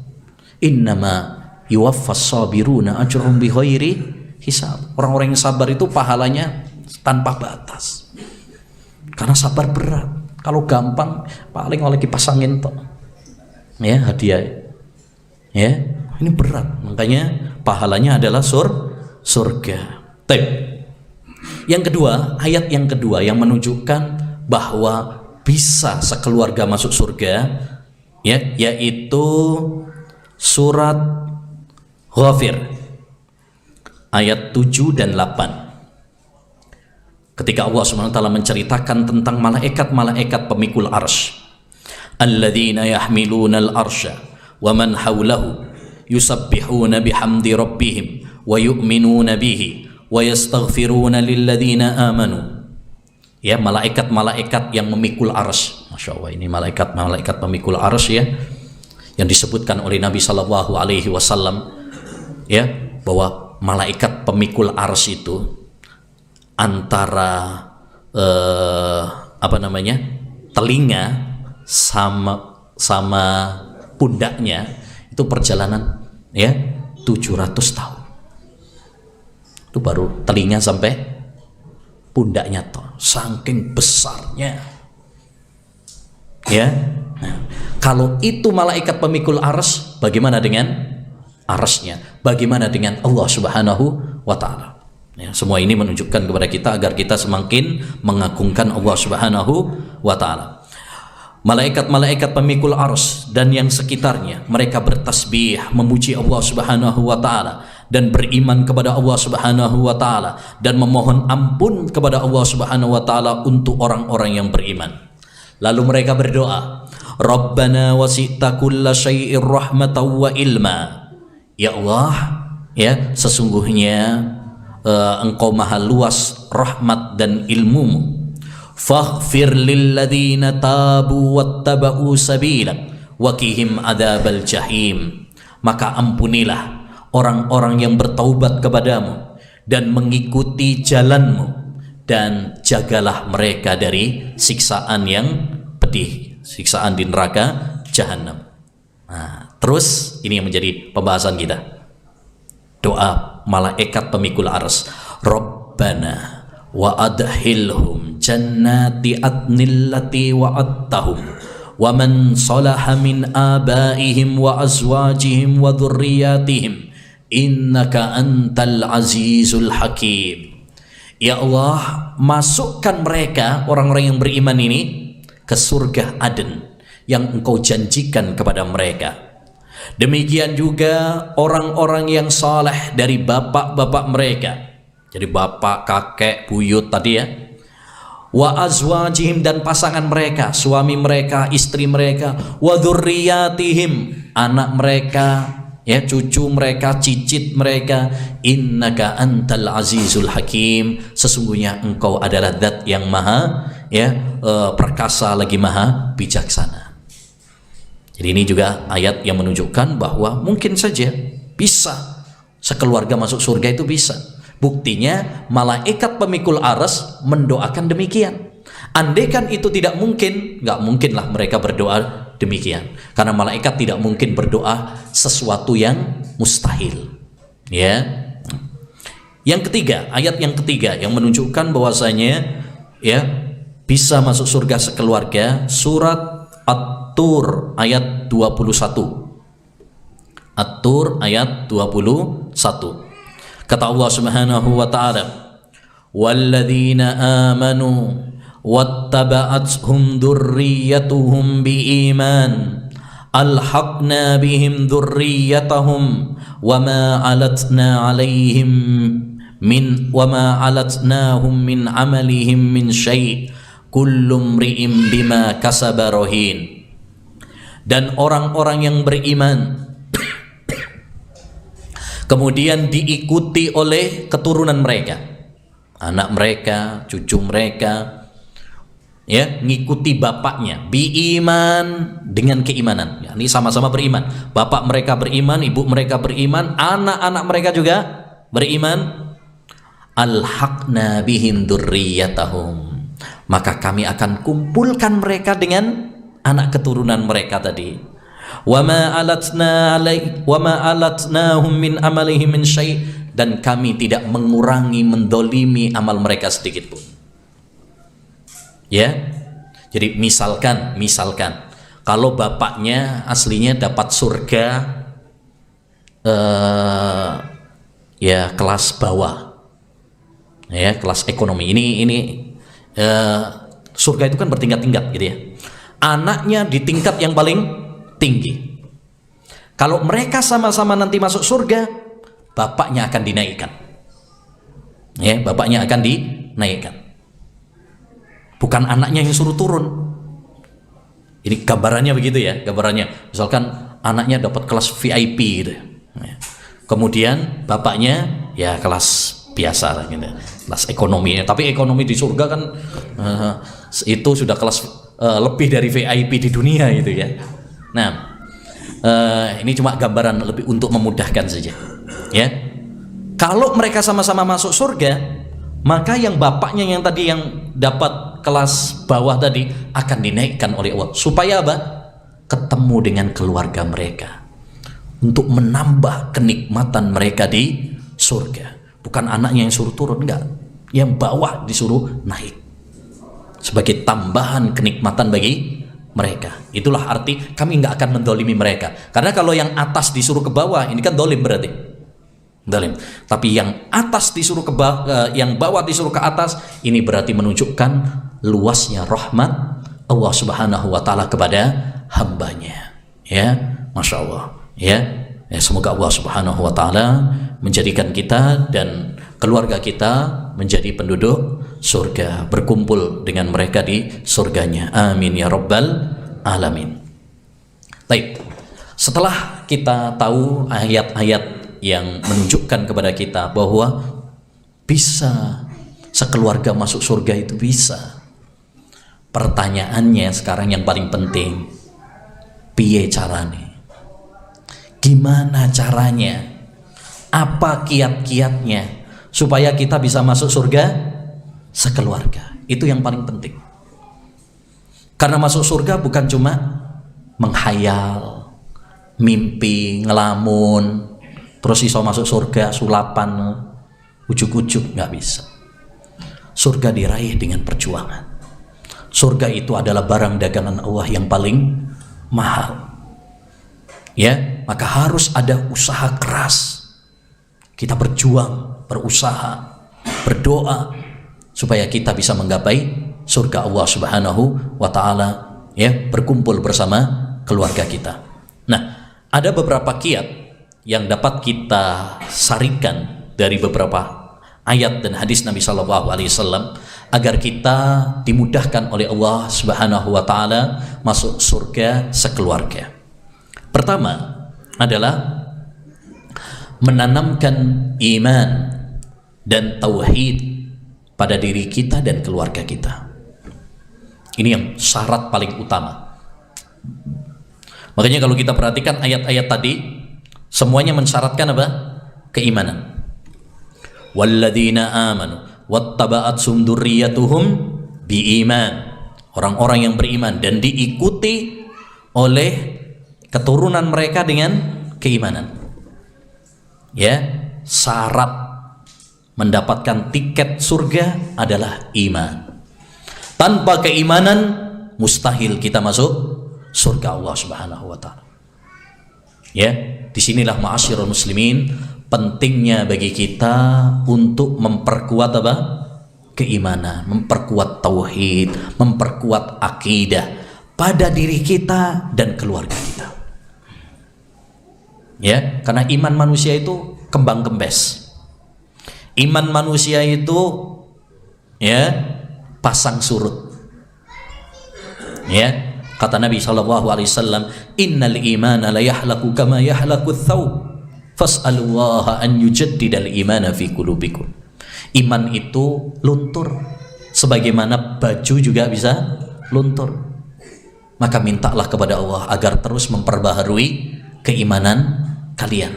Innama yuwaffas sabiruna ajruhum bighairi hisab. Orang-orang yang sabar itu pahalanya tanpa batas. Karena sabar berat. Kalau gampang paling oleh kipas angin toh. Ya, hadiah. Ya, ini berat. Makanya pahalanya adalah surga. Yang kedua, ayat yang kedua yang menunjukkan bahwa bisa sekeluarga masuk surga, ya, yaitu surat Ghafir ayat 7 dan 8. Ketika Allah SWT menceritakan tentang malaikat-malaikat pemikul arsy, alladzina yahmiluna al-arsya wa man hawlahu yusabbihuna bihamdi rabbihim wa yu'minuna bihi wa yastaghfiruna lilladzina amanu. Ya, malaikat-malaikat yang memikul arsy. Masya Allah, ini malaikat-malaikat pemikul arsy, ya, yang disebutkan oleh Nabi Shallallahu Alaihi Wasallam, ya, bahwa malaikat pemikul arsy itu antara telinga sama pundaknya itu perjalanan, ya, 700 tahun. Itu baru telinga sampai pundaknya toh, saking besarnya, ya. Nah, kalau itu malaikat pemikul arsy, bagaimana dengan arsy-nya? Bagaimana dengan Allah Subhanahu wa Ta'ala? Ya, semua ini menunjukkan kepada kita agar kita semakin mengagungkan Allah Subhanahu wa Ta'ala. Malaikat-malaikat pemikul ars dan yang sekitarnya, mereka bertasbih memuji Allah Subhanahu wa taala dan beriman kepada Allah Subhanahu wa taala dan memohon ampun kepada Allah Subhanahu wa taala untuk orang-orang yang beriman. Lalu mereka berdoa, Rabbana wasi'ta kulla syai'ir rahmatan wa ilma. Ya Allah, ya, sesungguhnya Engkau maha luas rahmat dan ilmumu. Faghfir lilladzina tabu wattaba'u sabilak waqihim adzabal jahim. Maka ampunilah orang-orang yang bertaubat kepadamu dan mengikuti jalanmu, dan jagalah mereka dari siksaan yang pedih, siksaan di neraka jahanam. Nah, terus ini yang menjadi pembahasan kita. Doa malaikat pemikul ars, Rabbana wa adkhilhum jannati adnillati wa'adtahum wa man salaha min abaihim wa azwajihim wa dhurriyyatihim innaka antal azizul hakim. Ya Allah, masukkan mereka, orang-orang yang beriman ini, ke surga Aden yang Engkau janjikan kepada mereka. Demikian juga orang-orang yang saleh dari bapak-bapak mereka, jadi bapak, kakek, buyut tadi ya. Wa azwajihim, dan pasangan mereka, suami mereka, istri mereka. Wa dzurriyyatihim, anak mereka, ya, cucu mereka, cicit mereka. Innaka antal azizul hakim, sesungguhnya Engkau adalah zat yang maha, ya, perkasa lagi maha bijaksana. Jadi ini juga ayat yang menunjukkan bahwa mungkin saja bisa sekeluarga masuk surga, itu bisa. Buktinya malaikat pemikul aras mendoakan demikian. Andaikan itu tidak mungkin, nggak mungkinlah mereka berdoa demikian, karena malaikat tidak mungkin berdoa sesuatu yang mustahil. Ya. Yang ketiga, ayat yang ketiga yang menunjukkan bahwasanya, ya, bisa masuk surga sekeluarga, surat At-Tur ayat 21. At-Tur ayat 21. Kata Allah Subhanahu wa taala, walladzina amanu wattaba'athum dzurriyyatuhum biiman alhaqna bihim dzurriyyatahum wama alatna alaihim wama alatnahum min amalihim min syai' kullu mri'in bima kasaba rahin. Dan orang-orang yang beriman kemudian diikuti oleh keturunan mereka, anak mereka, cucu mereka, ya, ngikuti bapaknya, biiman, dengan keimanan. Ya, ini sama-sama beriman. Bapak mereka beriman, ibu mereka beriman, anak-anak mereka juga beriman. Alhaqna bihim dzurriyyatahum, maka kami akan kumpulkan mereka dengan anak keturunan mereka tadi. Wama alatnahum min amalihim min syai', dan kami tidak mengurangi, mendolimi amal mereka sedikit pun. Ya, jadi misalkan kalau bapaknya aslinya dapat surga ya kelas bawah, ya kelas ekonomi. Ini surga itu kan bertingkat-tingkat gitu ya. Anaknya di tingkat yang paling tinggi. Kalau mereka sama-sama nanti masuk surga, bapaknya akan dinaikkan. Ya, bapaknya akan dinaikkan. Bukan anaknya yang suruh turun. Ini gambarannya begitu ya, gambarannya. Misalkan anaknya dapat kelas VIP gitu. Ya. Kemudian bapaknya ya kelas biasa lah gitu. Kelas ekonomi. Tapi ekonomi di surga kan itu sudah kelas lebih dari VIP di dunia gitu ya. Nah, ini cuma gambaran lebih untuk memudahkan saja. Ya, kalau mereka sama-sama masuk surga, maka yang bapaknya yang tadi yang dapat kelas bawah tadi akan dinaikkan oleh Allah. Supaya apa? Ketemu dengan keluarga mereka, untuk menambah kenikmatan mereka di surga. Bukan anaknya yang suruh turun, enggak. Yang bawah disuruh naik sebagai tambahan kenikmatan bagi mereka. Itulah arti kami nggak akan mendolimi mereka. Karena kalau yang atas disuruh ke bawah, ini kan dolim berarti. Dolim. Tapi yang atas disuruh ke bawah, yang bawah disuruh ke atas, ini berarti menunjukkan luasnya rahmat Allah Subhanahu wa taala kepada hambanya. Ya, Masya Allah. Ya, semoga Allah Subhanahu wa taala menjadikan kita dan keluarga kita menjadi penduduk surga, berkumpul dengan mereka di surganya. Amin ya rabbal alamin. Baik. Setelah kita tahu ayat-ayat yang menunjukkan kepada kita bahwa bisa sekeluarga masuk surga, itu bisa. Pertanyaannya sekarang yang paling penting, piye carane? Gimana caranya? Apa kiat-kiatnya supaya kita bisa masuk surga sekeluarga? Itu yang paling penting. Karena masuk surga bukan cuma menghayal, mimpi, ngelamun, terus iso masuk surga sulapan, ujuk-ujuk, nggak bisa. Surga diraih dengan perjuangan. Surga itu adalah barang dagangan Allah yang paling mahal. Ya, maka harus ada usaha keras. Kita berjuang, berusaha, berdoa supaya kita bisa menggapai surga Allah Subhanahu wa taala, ya, berkumpul bersama keluarga kita. Nah, ada beberapa kiat yang dapat kita sarikan dari beberapa ayat dan hadis Nabi Shallallahu Alaihi Wasallam agar kita dimudahkan oleh Allah Subhanahu Wa Taala masuk surga sekeluarga. Pertama adalah menanamkan iman dan tauhid pada diri kita dan keluarga kita. Ini yang syarat paling utama. Makanya kalau kita perhatikan ayat-ayat tadi, semuanya mensyaratkan apa? Keimanan. Walladzina amanu wattaba'athum dzurriyyatuhum biiman. Orang-orang yang beriman dan diikuti oleh keturunan mereka dengan keimanan. Ya, syarat mendapatkan tiket surga adalah iman. Tanpa keimanan mustahil kita masuk surga Allah Subhanahu wa taala. Ya, disinilah ma'asyiral muslimin pentingnya bagi kita untuk memperkuat apa? Keimanan, memperkuat tauhid, memperkuat akidah pada diri kita dan keluarga kita. Ya, karena iman manusia itu kembang kempes. Iman manusia itu ya pasang surut. Ya, kata Nabi Shallallahu Alaihi Wasallam, Innal imana la yahlaku kama yahlaku thawb, fas'alullaha an yujaddidal imana fi qulubikum. Iman itu luntur, sebagaimana baju juga bisa luntur. Maka mintalah kepada Allah agar terus memperbaharui keimanan kalian.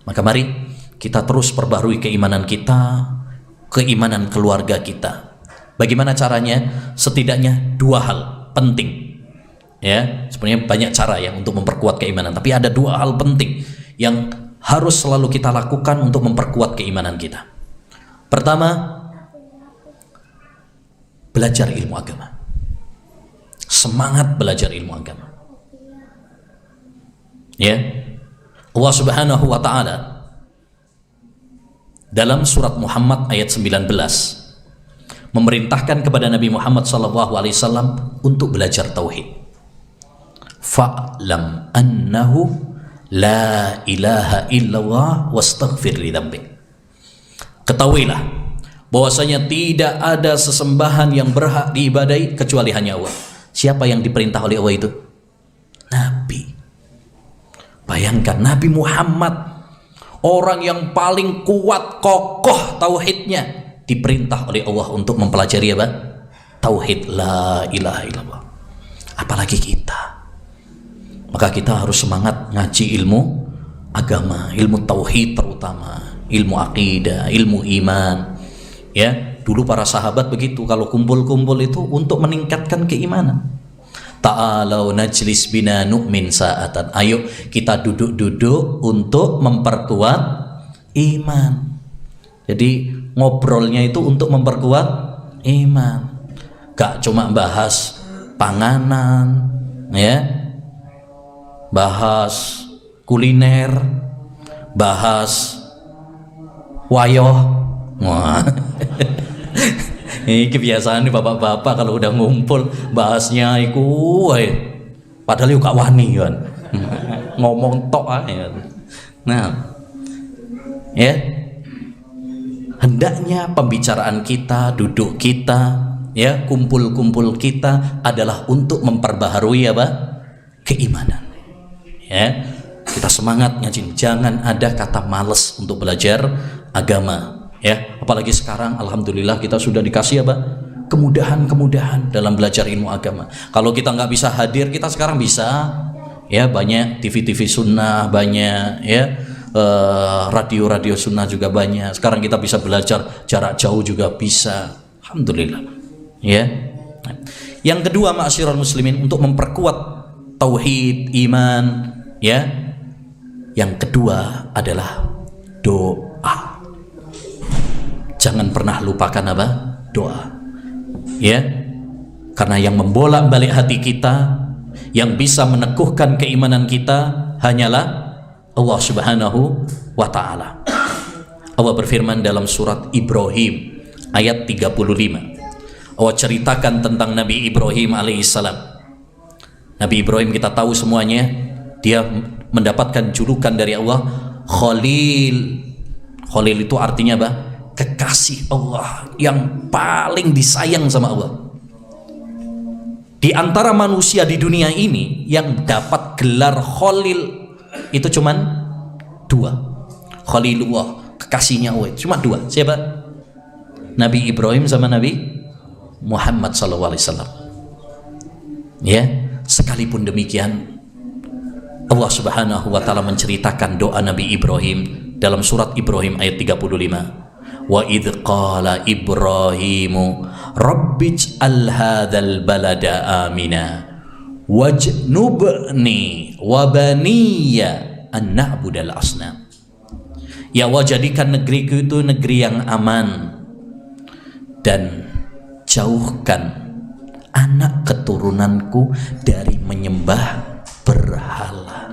Maka mari kita terus perbaharui keimanan kita, keimanan keluarga kita. Bagaimana caranya? Setidaknya dua hal penting. Ya, sebenarnya banyak cara ya untuk memperkuat keimanan, tapi ada dua hal penting yang harus selalu kita lakukan untuk memperkuat keimanan kita. Pertama, belajar ilmu agama. Semangat belajar ilmu agama. Ya, Allah Subhanahu wa taala dalam surat Muhammad ayat 19 memerintahkan kepada Nabi Muhammad SAW untuk belajar tauhid. Fa'lam annahu la ilaha illallah wastaghfir li dzambik. Ketahuilah bahwasanya tidak ada sesembahan yang berhak diibadai kecuali hanya Allah. Siapa yang diperintah oleh Allah itu? Nabi. Bayangkan Nabi Muhammad, orang yang paling kuat kokoh tauhidnya, diperintah oleh Allah untuk mempelajari apa? Tauhid la ilaha illallah. Apalagi kita. Maka kita harus semangat ngaji ilmu agama, ilmu tauhid terutama, ilmu akidah, ilmu iman. Ya, dulu para sahabat begitu, kalau kumpul-kumpul itu untuk meningkatkan keimanan. Ta'alau najlis bina nu'min sa'atan. Ayo kita duduk-duduk untuk memperkuat iman. Jadi ngobrolnya itu untuk memperkuat iman. Gak cuma bahas panganan, ya, bahas kuliner, bahas wayoh. Wah. Ini kebiasaan nih bapak-bapak kalau udah ngumpul bahasnya iku padahal yuk gak wani kan. Ngomong tok aja. Nah, ya. Hendaknya pembicaraan kita, duduk kita, ya, kumpul-kumpul kita adalah untuk memperbaharui apa? Keimanan. Ya. Kita semangat ngaji. Jangan ada kata males untuk belajar agama, ya. Apalagi sekarang alhamdulillah kita sudah dikasih apa? Kemudahan-kemudahan dalam belajar ilmu agama. Kalau kita nggak bisa hadir, kita sekarang bisa, ya, banyak TV-TV sunnah, banyak, ya, radio-radio sunnah juga banyak. Sekarang kita bisa belajar jarak jauh juga bisa. Alhamdulillah. Ya. Yang kedua, ma'asyiral muslimin, untuk memperkuat tauhid, iman, ya. Yang kedua adalah doa. Jangan pernah lupakan apa? Doa. Ya. Karena yang membolak-balik hati kita, yang bisa meneguhkan keimanan kita hanyalah Allah Subhanahu wa ta'ala. Allah berfirman dalam surat Ibrahim ayat 35. Allah ceritakan tentang Nabi Ibrahim alaihissalam. Nabi Ibrahim kita tahu semuanya, dia mendapatkan julukan dari Allah Khalil. Khalil itu artinya apa? Kekasih Allah yang paling disayang sama Allah. Di antara manusia di dunia ini yang dapat gelar Khalil itu cuman dua. Khalilullah, kekasihnya Allah, cuma dua. Siapa? Nabi Ibrahim sama Nabi Muhammad SAW. Ya, sekalipun demikian Allah Subhanahu wa ta'ala menceritakan doa Nabi Ibrahim dalam surat Ibrahim ayat 35. Wa idh qala Ibrahimu rabbij'al hadzal balada amina wajnubni wa baniya an na'budal asnam. Ya Allah, jadikan negeriku itu negeri yang aman dan jauhkan anak keturunanku dari menyembah berhala.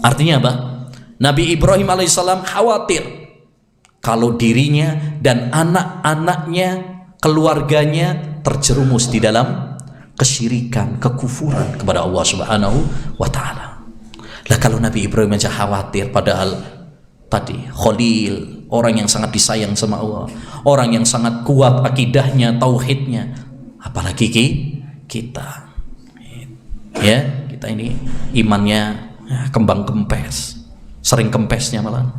Artinya apa? Nabi Ibrahim alaihissalam khawatir kalau dirinya dan anak-anaknya, keluarganya terjerumus di dalam kesyirikan, kekufuran kepada Allah Subhanahu wa ta'ala. Lah kalau Nabi Ibrahim aja khawatir, padahal tadi Khalil, orang yang sangat disayang sama Allah, orang yang sangat kuat akidahnya, tauhidnya, apalagi kita. Ya, kita ini imannya kembang kempes, sering kempesnya malah.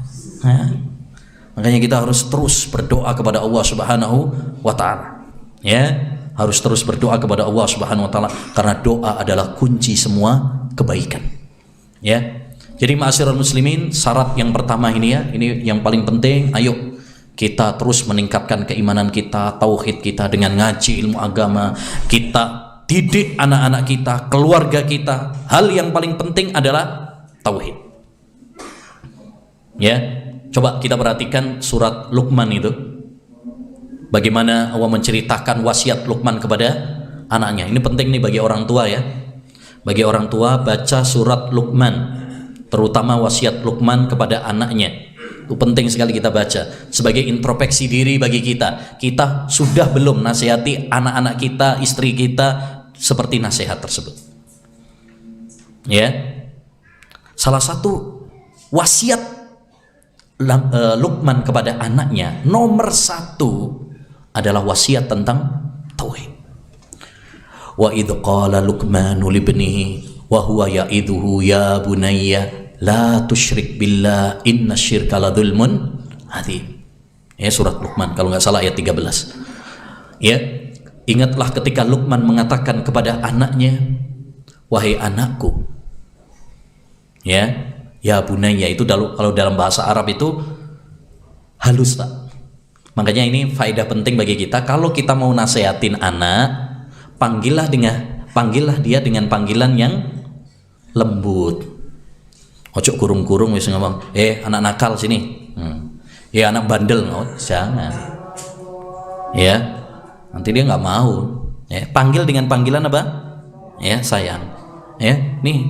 Makanya kita harus terus berdoa kepada Allah Subhanahu wa ta'ala. Ya, harus terus berdoa kepada Allah Subhanahu wa ta'ala, karena doa adalah kunci semua kebaikan. Ya. Jadi ma'asyiral muslimin, syarat yang pertama ini, ya, ini yang paling penting. Ayo kita terus meningkatkan keimanan kita, tauhid kita dengan ngaji ilmu agama. Kita didik anak-anak kita, keluarga kita. Hal yang paling penting adalah tauhid. Ya. Coba kita perhatikan surat Luqman itu. Bagaimana Allah menceritakan wasiat Luqman kepada anaknya. Ini penting nih bagi orang tua, ya. Bagi orang tua, baca surat Luqman, terutama wasiat Luqman kepada anaknya. Itu penting sekali kita baca sebagai introspeksi diri bagi kita. Kita sudah belum nasihati anak-anak kita, istri kita seperti nasihat tersebut. Ya. Salah satu wasiat Luqman kepada anaknya nomor 1 adalah wasiat tentang tauhid. Wa idh qala Luqmanu libnihi wa huwa ya'idhuhu ya bunayya la tusyrik billah innasyirka ladzulmun adzim. Ya, surat Luqman kalau nggak salah ayat 13. Ya, ingatlah ketika Luqman mengatakan kepada anaknya, wahai anakku. Ya, ya bunayya itu kalau dalam bahasa Arab itu halus, Pak. Makanya ini faedah penting bagi kita. Kalau kita mau nasihatin anak, panggillah dia dengan panggilan yang lembut. Ojo kurung-kurung wis ngomong, anak nakal sini. Anak bandel, jangan. Ya, nanti dia nggak mau. Ya, panggil dengan panggilan apa? Ya, sayang. Ya, nih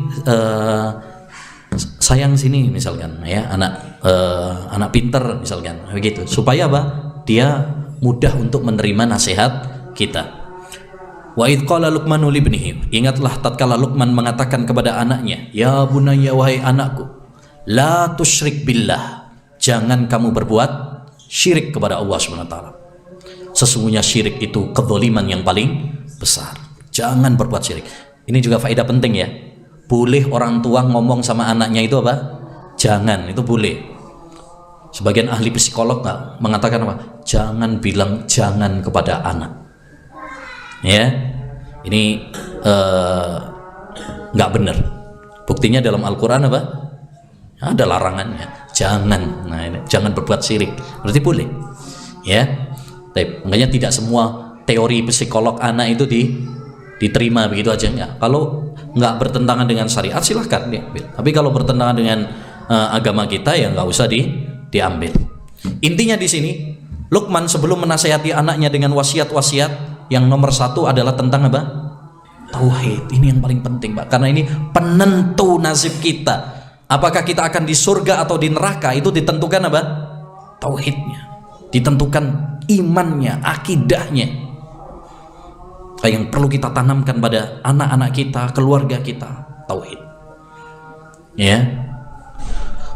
sayang sini misalkan, ya, anak pinter misalkan, begitu, supaya apa? Dia mudah untuk menerima nasihat kita. Wa idh qala Luqmanu libnihi, ingatlah tatkala Luqman mengatakan kepada anaknya, ya bunayya, wahai anakku, la tusyrik billah, jangan kamu berbuat syirik kepada Allah Subhanahu wa taala. Sesungguhnya syirik itu kezaliman yang paling besar. Jangan berbuat syirik. Ini juga faedah penting ya. Boleh orang tua ngomong sama anaknya itu apa? Jangan, itu boleh. Sebagian ahli psikolog mengatakan apa? Jangan bilang jangan kepada anak. Ya, ini nggak benar. Buktinya dalam Al-Quran apa? Ada larangannya. Jangan, nah ini, jangan berbuat syirik. Berarti boleh. Ya, makanya tidak semua teori psikolog anak itu diterima begitu aja, enggak. Kalau nggak bertentangan dengan syariat silahkan diambil. Tapi kalau bertentangan dengan agama kita ya nggak usah diambil. Intinya di sini Luqman sebelum menasihati anaknya dengan wasiat-wasiat, yang nomor satu adalah tentang apa? Tauhid. Ini yang paling penting, Pak, karena ini penentu nasib kita. Apakah kita akan di surga atau di neraka, itu ditentukan apa? Tauhidnya, ditentukan imannya, akidahnya. Yang perlu kita tanamkan pada anak-anak kita, keluarga kita, tauhid. Ya,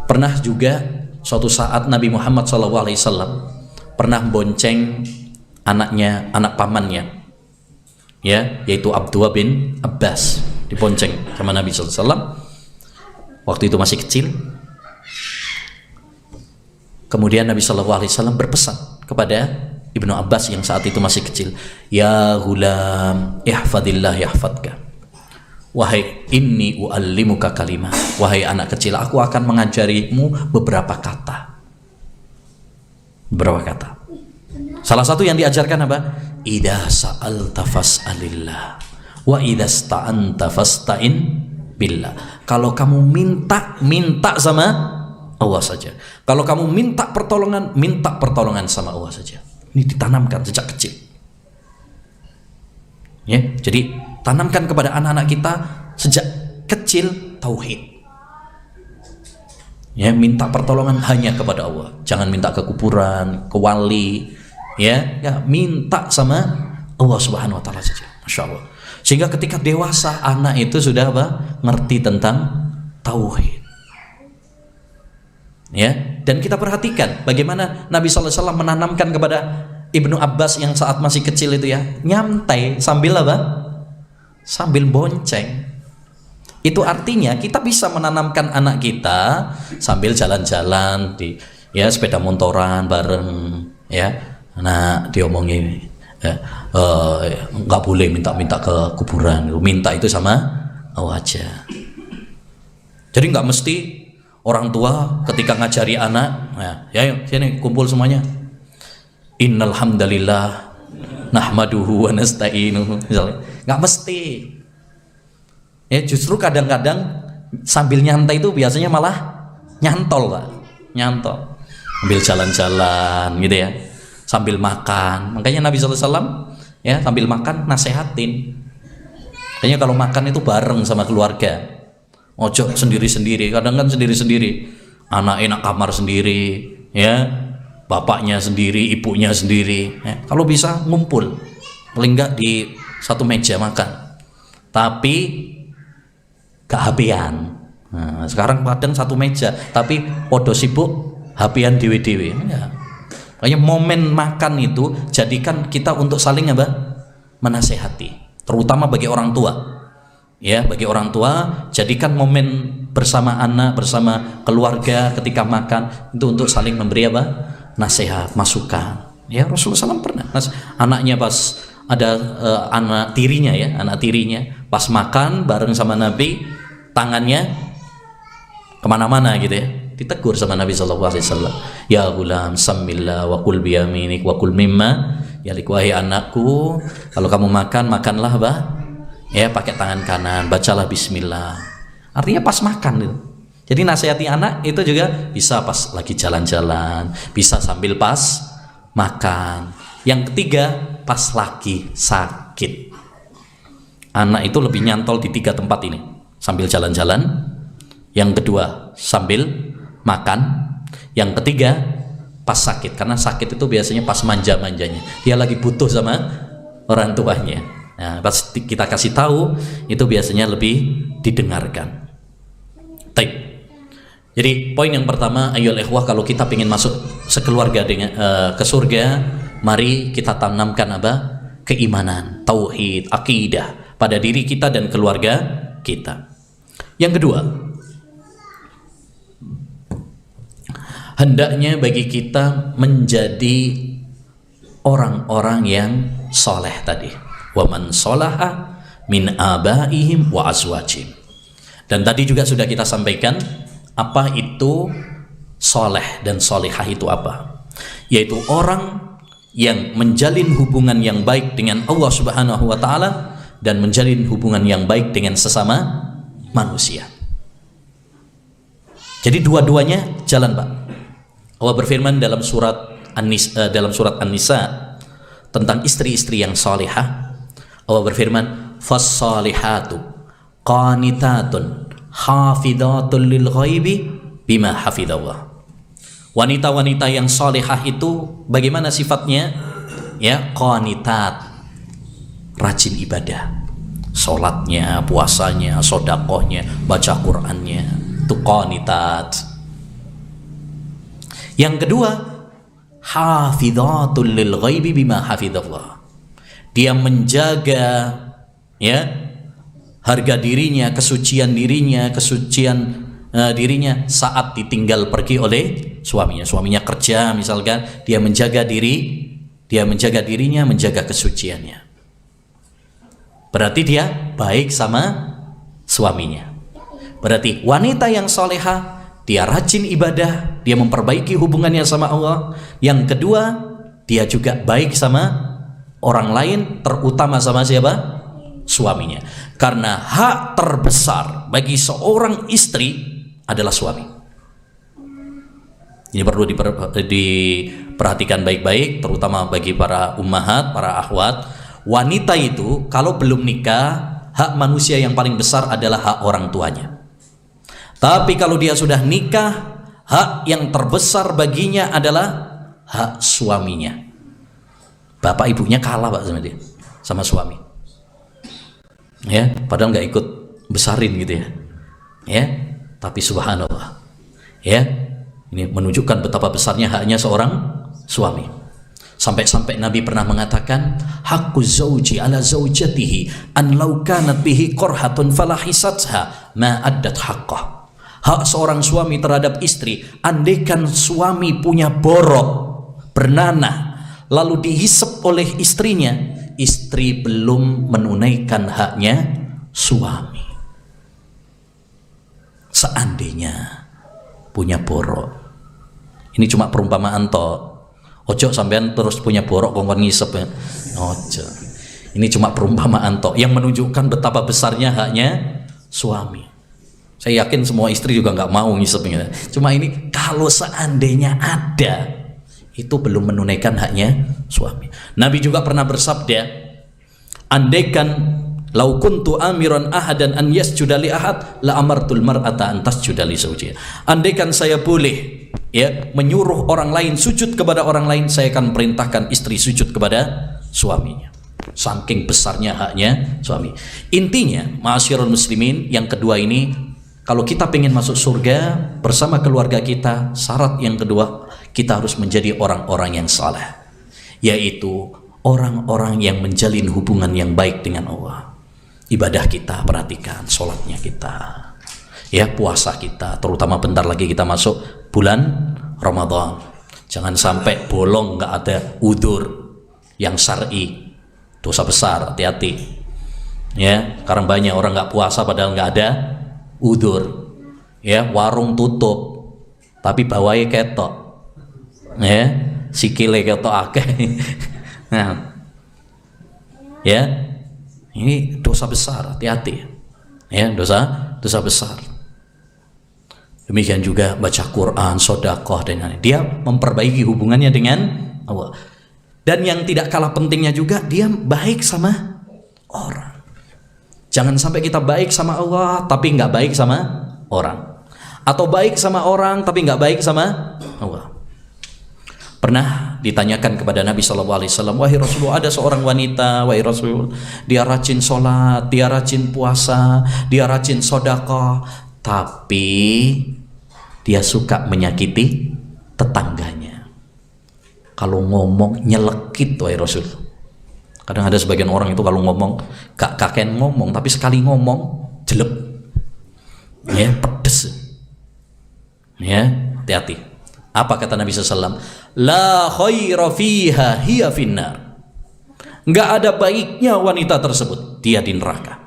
pernah juga suatu saat Nabi Muhammad SAW pernah bonceng anaknya, anak pamannya, ya, yaitu Abdullah bin Abbas, dibonceng sama Nabi SAW. Waktu itu masih kecil. Kemudian Nabi SAW berpesan kepada Ibnu Abbas yang saat itu masih kecil, ya ghulam, ihfadillah yahfadka. Wahai inni uallimuka kalimah, wahai anak kecil, aku akan mengajarimu beberapa kata. Beberapa kata. Salah satu yang diajarkan apa? Idza sa'alta fas'alillah wa idza sta'anta fasta'in billah. Kalau kamu minta sama Allah saja. Kalau kamu minta pertolongan sama Allah saja. Ini ditanamkan sejak kecil. Ya, jadi tanamkan kepada anak-anak kita sejak kecil tauhid. Ya, minta pertolongan hanya kepada Allah. Jangan minta ke kuburan, ke wali. Ya, minta sama Allah Subhanahu wa taala saja. Masya Allah. Sehingga ketika dewasa anak itu sudah apa? Ngerti tentang tauhid. Ya, dan kita perhatikan bagaimana Nabi SAW menanamkan kepada Ibnu Abbas yang saat masih kecil itu ya, nyantai sambil apa? Sambil bonceng. Itu artinya kita bisa menanamkan anak kita sambil jalan-jalan di ya sepeda motoran bareng ya. Nah, diomongin nggak boleh minta-minta ke kuburan, minta itu sama Allah aja. Jadi nggak mesti orang tua ketika ngajari anak, ya yuk sini kumpul semuanya. Innal hamdalillah nahmaduhu wa nasta'inuhu, misalnya. Nggak mesti. Ya, justru kadang-kadang sambil nyantai itu biasanya malah nyantol, Pak. Nyantol. Sambil jalan-jalan gitu ya. Sambil makan. Makanya Nabi SAW ya sambil makan nasehatin. Kayaknya kalau makan itu bareng sama keluarga. Ojo sendiri-sendiri, kadang kan sendiri-sendiri, anak enak kamar sendiri, ya, bapaknya sendiri, ibunya sendiri. Ya. Kalau bisa ngumpul, paling enggak di satu meja makan, tapi gak hapian. Nah, sekarang kadang satu meja, tapi podo sibuk hapian dewe-dewe. Ya. Makanya momen makan itu jadikan kita untuk saling apa? Menasehati, terutama bagi orang tua. Ya, bagi orang tua jadikan momen bersama anak, bersama keluarga ketika makan itu untuk saling memberi apa? Nasihat, masukan. Ya, Rasulullah SAW pernah anaknya pas ada anak tirinya ya, anak tirinya pas makan bareng sama Nabi, tangannya kemana-mana gitu ya, ditegur sama Nabi SAW. Ya gulam samillah wa kul biyaminik wa kul mimma yalik, wahai anakku, kalau kamu makan, makanlah apa? Ya, pakai tangan kanan, bacalah bismillah. Artinya pas makan gitu. Jadi nasihati anak itu juga bisa pas lagi jalan-jalan, bisa sambil pas makan. Yang ketiga, pas lagi sakit. Anak itu lebih nyantol di 3 tempat ini. Sambil jalan-jalan. Yang kedua, sambil makan. Yang ketiga, pas sakit, karena sakit itu biasanya pas manja-manjanya, dia lagi butuh sama orang tuanya. Nah, pas kita kasih tahu itu biasanya lebih didengarkan. Baik. Jadi poin yang pertama, ayyul ikhwah, kalau kita ingin masuk sekeluarga dengan ke surga, mari kita tanamkan apa? Keimanan, tauhid, akidah pada diri kita dan keluarga kita. Yang kedua, hendaknya bagi kita menjadi orang-orang yang soleh tadi. Wa man sholaha min abaihim wa azwajihim. Dan tadi juga sudah kita sampaikan apa itu soleh dan solehah itu apa, yaitu orang yang menjalin hubungan yang baik dengan Allah Subhanahu wa ta'ala dan menjalin hubungan yang baik dengan sesama manusia. Jadi dua-duanya jalan, Pak. Allah berfirman dalam surat An-Nisa tentang istri-istri yang salihah. Allah berfirman, "Fas-salihatu qanitatun hafidhatun lil ghaibi bima hafidhallah." Wanita-wanita yang salihah itu bagaimana sifatnya? Ya, qanitat, rajin ibadah. Salatnya, puasanya, sedekahnya, baca Qur'annya, itu qanitat. Yang kedua, hafidhatul lil ghaibi bima hafidhallah. Dia menjaga ya harga dirinya, kesucian dirinya, dirinya saat ditinggal pergi oleh suaminya. Suaminya kerja misalkan, dia menjaga dirinya, menjaga kesuciannya. Berarti dia baik sama suaminya. Berarti wanita yang solehah, dia rajin ibadah, dia memperbaiki hubungannya sama Allah. Yang kedua, dia juga baik sama orang lain, terutama sama siapa? Suaminya. Karena hak terbesar bagi seorang istri adalah suami. Ini perlu diperhatikan baik-baik, terutama bagi para ummahat, para akhwat. Wanita itu kalau belum nikah, hak manusia yang paling besar adalah hak orang tuanya. Tapi kalau dia sudah nikah, hak yang terbesar baginya adalah hak suaminya. Bapak ibunya kalah, Pak, sama dia, sama suami. Ya, padahal nggak ikut besarin gitu ya. Ya, tapi subhanallah. Ya, ini menunjukkan betapa besarnya haknya seorang suami. Sampai-sampai Nabi pernah mengatakan, haqqu zauji ala zaujatihi an law kanat bihi qarhatun falahisatha ma addat haqqah. Hak seorang suami terhadap istri, andaikan suami punya borok, bernanah, lalu dihisap oleh istrinya, istri belum menunaikan haknya suami. Seandainya punya borok. Ini cuma perumpamaan toh. Ojo sampean terus punya borok kongkon ngisep ya. Ojo. Ini cuma perumpamaan toh yang menunjukkan betapa besarnya haknya suami. Saya yakin semua istri juga nggak mau ngisepnya. Cuma ini kalau seandainya ada, itu belum menunaikan haknya suami. Nabi juga pernah bersabda, andaikan lau kuntu amiran ahadan an yasjuda li ahad la amartul mar'ata an tasjuda li zawjiha. Andaikan saya boleh ya menyuruh orang lain sujud kepada orang lain, saya akan perintahkan istri sujud kepada suaminya. Saking besarnya haknya suami. Intinya, ma'asyiral muslimin, yang kedua ini, kalau kita pengen masuk surga bersama keluarga kita, syarat yang kedua, kita harus menjadi orang-orang yang saleh, yaitu orang-orang yang menjalin hubungan yang baik dengan Allah. Ibadah kita, perhatikan sholatnya kita, ya, puasa kita, terutama bentar lagi kita masuk bulan Ramadan. Jangan sampai bolong, nggak ada udzur yang syar'i, dosa besar, hati-hati. Ya, karena banyak orang nggak puasa padahal nggak ada udzur. Ya, warung tutup tapi bawahnya ketok. Ya, sikile ketok akeh. Nah, ya, ini dosa besar, hati-hati. Ya, dosa besar. Demikian juga baca Quran, sedekah, dan lain-lain. Dia memperbaiki hubungannya dengan Allah. Dan yang tidak kalah pentingnya juga, dia baik sama orang. Jangan sampai kita baik sama Allah tapi nggak baik sama orang, atau baik sama orang tapi nggak baik sama Allah. Pernah ditanyakan kepada Nabi SAW, wahai Rasulullah, ada seorang wanita, wahai Rasul, dia rajin sholat, dia rajin puasa, dia rajin sedekah, tapi dia suka menyakiti tetangganya. Kalau ngomong nyelekit, wahai Rasul. Kadang ada sebagian orang itu kalau ngomong gak kaken ngomong, tapi sekali ngomong jelek, ya, pedes, ya, hati-hati. Apa kata Nabi SAW? La khaira fiha hiya finnar. Nggak ada baiknya wanita tersebut, dia di neraka.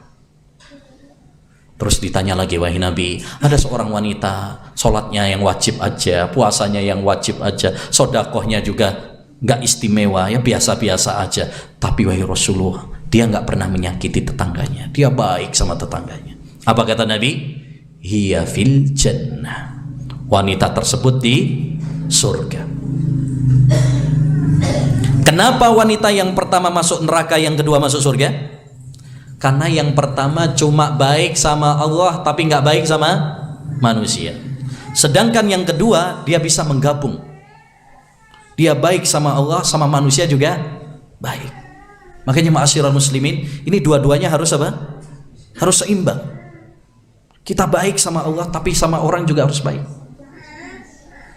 Terus ditanya lagi, wahai Nabi, ada seorang wanita sholatnya yang wajib aja, puasanya yang wajib aja, sodakohnya juga nggak istimewa, ya biasa-biasa aja, tapi wahai Rasulullah, dia nggak pernah menyakiti tetangganya, dia baik sama tetangganya. Apa kata Nabi? Hiya fil jannah. Wanita tersebut di surga. Kenapa wanita yang pertama masuk neraka, yang kedua masuk surga? Karena yang pertama cuma baik sama Allah tapi nggak baik sama manusia. Sedangkan yang kedua dia bisa menggabung. Dia baik sama Allah, sama manusia juga baik. Makanya ma'asyiral muslimin, ini dua-duanya harus apa? Harus seimbang. Kita baik sama Allah tapi sama orang juga harus baik.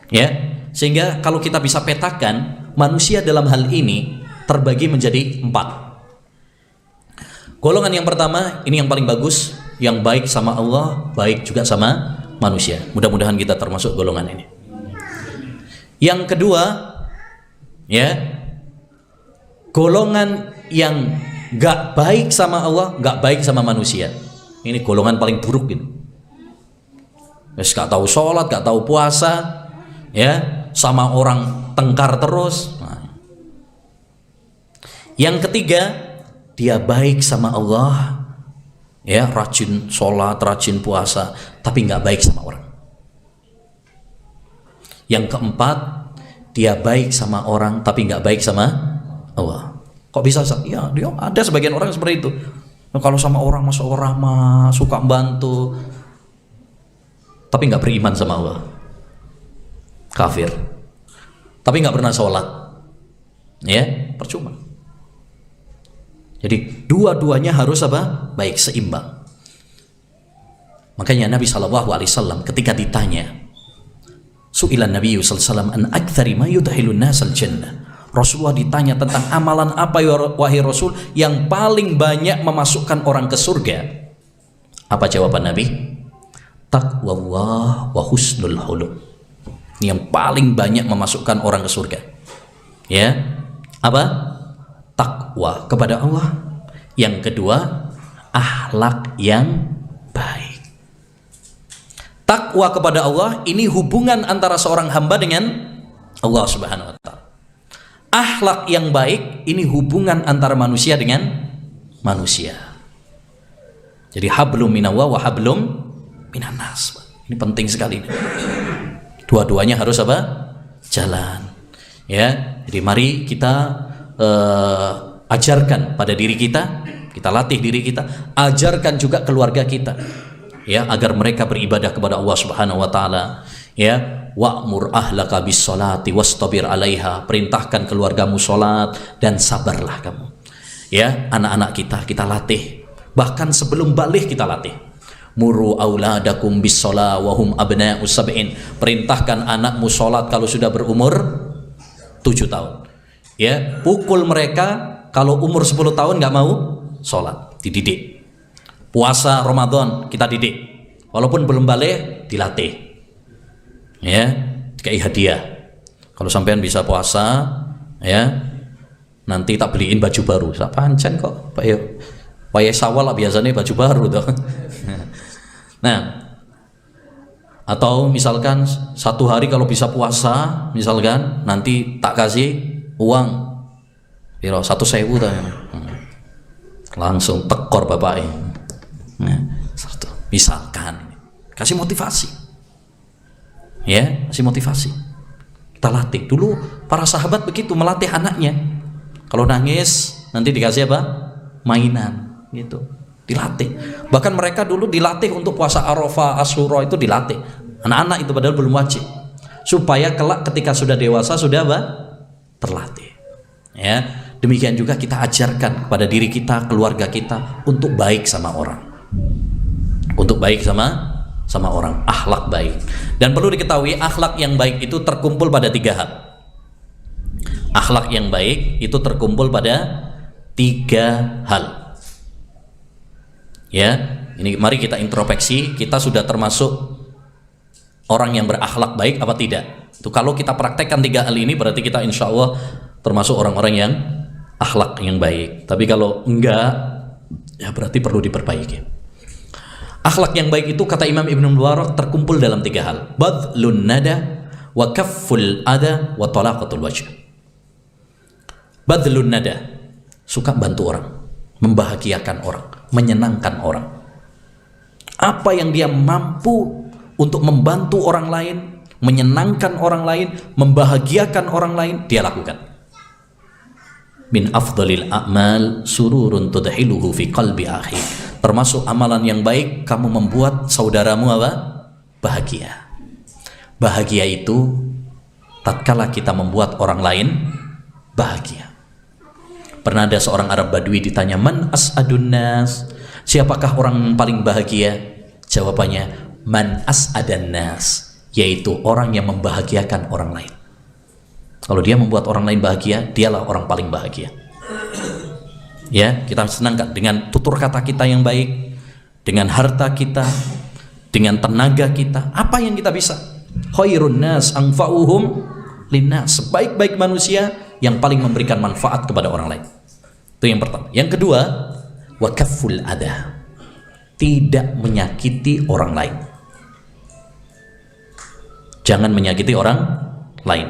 Ya, sehingga kalau kita bisa petakan, manusia dalam hal ini terbagi menjadi 4. Golongan yang pertama, ini yang paling bagus, yang baik sama Allah, baik juga sama manusia. Mudah-mudahan kita termasuk golongan ini. Yang kedua, ya, golongan yang gak baik sama Allah, gak baik sama manusia. Ini golongan paling buruk gitu. Gak tahu sholat, gak tahu puasa, ya, sama orang tengkar terus. Nah. Yang ketiga, dia baik sama Allah, ya, rajin sholat, rajin puasa, tapi nggak baik sama orang. Yang keempat, dia baik sama orang tapi nggak baik sama Allah. Kok bisa? Ya, dia ada sebagian orang seperti itu. Nah, kalau sama orang masuk ramah, suka bantu, tapi nggak beriman sama Allah, kafir. Tapi nggak pernah sholat, ya, percuma. Jadi dua-duanya harus apa? Baik, seimbang. Makanya Nabi SAW ketika ditanya, su'ilan Nabi SAW an aktsari ma yudkhilun nasal jannah. Rasulullah ditanya tentang amalan apa ya wahai Rasul yang paling banyak memasukkan orang ke surga. Apa jawaban Nabi? Taqwallah wa husnul khuluq. Ini yang paling banyak memasukkan orang ke surga. Ya. Apa? Takwa kepada Allah. Yang kedua, akhlak yang baik. Takwa kepada Allah ini hubungan antara seorang hamba dengan Allah Subhanahu wa taala. Akhlak yang baik ini hubungan antara manusia dengan manusia. Jadi hablum minallah wa hablum minannas. Ini penting sekali. Dua-duanya harus apa? Jalan. Ya, jadi mari kita ajarkan pada diri kita, kita latih diri kita, ajarkan juga keluarga kita, ya, agar mereka beribadah kepada Allah Subhanahu wa taala, ya. Wa'mur ahlaka bis sholati wastabir 'alaiha, perintahkan keluargamu salat dan sabarlah kamu. Ya, anak-anak kita latih, bahkan sebelum balik kita latih. Muru auladakum bis shalah wa hum abna'u sab'in, perintahkan anakmu salat kalau sudah berumur 7 tahun. Ya, pukul mereka kalau umur 10 tahun nggak mau sholat, dididik. Puasa Ramadan kita didik, walaupun belum balik dilatih, ya, kayak hadiah. Kalau sampean bisa puasa, ya, nanti tak beliin baju baru. Pancen kok, Pak Sawal biasanya baju baru tuh. Nah, atau misalkan satu hari kalau bisa puasa, misalkan nanti tak kasih uang, biro 1.000 langsung tekor bapaknya. Nah, misalkan kasih motivasi, ya, kasih motivasi. Kita latih dulu. Para sahabat begitu melatih anaknya. Kalau nangis nanti dikasih apa? Mainan, gitu. Dilatih. Bahkan mereka dulu dilatih untuk puasa Arafah, Asyura itu dilatih. Anak-anak itu padahal belum wajib. Supaya kelak ketika sudah dewasa sudah apa? terlatih. Ya, demikian juga kita ajarkan kepada diri kita, keluarga kita untuk baik sama orang. Untuk baik sama orang, akhlak baik. Dan perlu diketahui akhlak yang baik itu terkumpul pada 3 hal. Akhlak yang baik itu terkumpul pada 3 hal. Ya, ini mari kita introspeksi, kita sudah termasuk orang yang berakhlak baik apa tidak? Itu kalau kita praktekkan 3 hal ini berarti kita insya Allah termasuk orang-orang yang akhlak yang baik. Tapi kalau enggak, ya berarti perlu diperbaiki. Akhlak yang baik itu kata Imam Ibn Mubarak terkumpul dalam 3 hal. Badlun nada wa kafful adha wa talaqatul wajh. Badlun nada, suka bantu orang, membahagiakan orang, menyenangkan orang. Apa yang dia mampu untuk membantu orang lain, menyenangkan orang lain, membahagiakan orang lain, dia lakukan. Min afdalil a'mal sururun tudhiluhu fi qalbi akhi. Termasuk amalan yang baik, kamu membuat saudaramu apa? Bahagia. Bahagia itu tatkala kita membuat orang lain bahagia. Pernah ada seorang Arab Badui ditanya, man as'adun nas, siapakah orang yang paling bahagia? Jawabannya, man as'adan nas, yaitu orang yang membahagiakan orang lain. Kalau dia membuat orang lain bahagia, dialah orang paling bahagia. Ya, kita senangkan dengan tutur kata kita yang baik, dengan harta kita, dengan tenaga kita, apa yang kita bisa. Khairun nas anfa'uhum linnas, sebaik-baik manusia yang paling memberikan manfaat kepada orang lain. Itu yang pertama. Yang kedua, wa kafful adha, tidak menyakiti orang lain. Jangan menyakiti orang lain.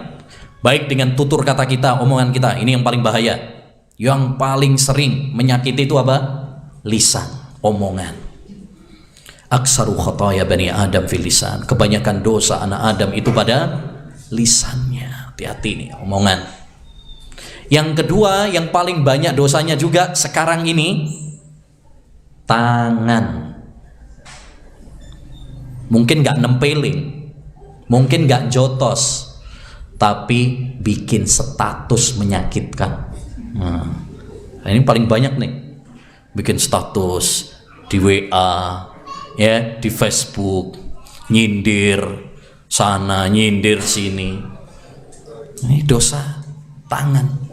Baik dengan tutur kata kita, omongan kita, ini yang paling bahaya. Yang paling sering menyakiti itu apa? Lisan, omongan. Aksaru khataya bani Adam fil lisan. Kebanyakan dosa anak Adam itu pada lisannya. Hati-hati nih, omongan. Yang kedua, yang paling banyak dosanya juga sekarang ini, tangan. Mungkin gak nempeling, mungkin gak jotos, tapi bikin status menyakitkan. Nah, ini paling banyak nih, bikin status di WA, ya, di Facebook, nyindir sana, nyindir sini. Ini dosa tangan.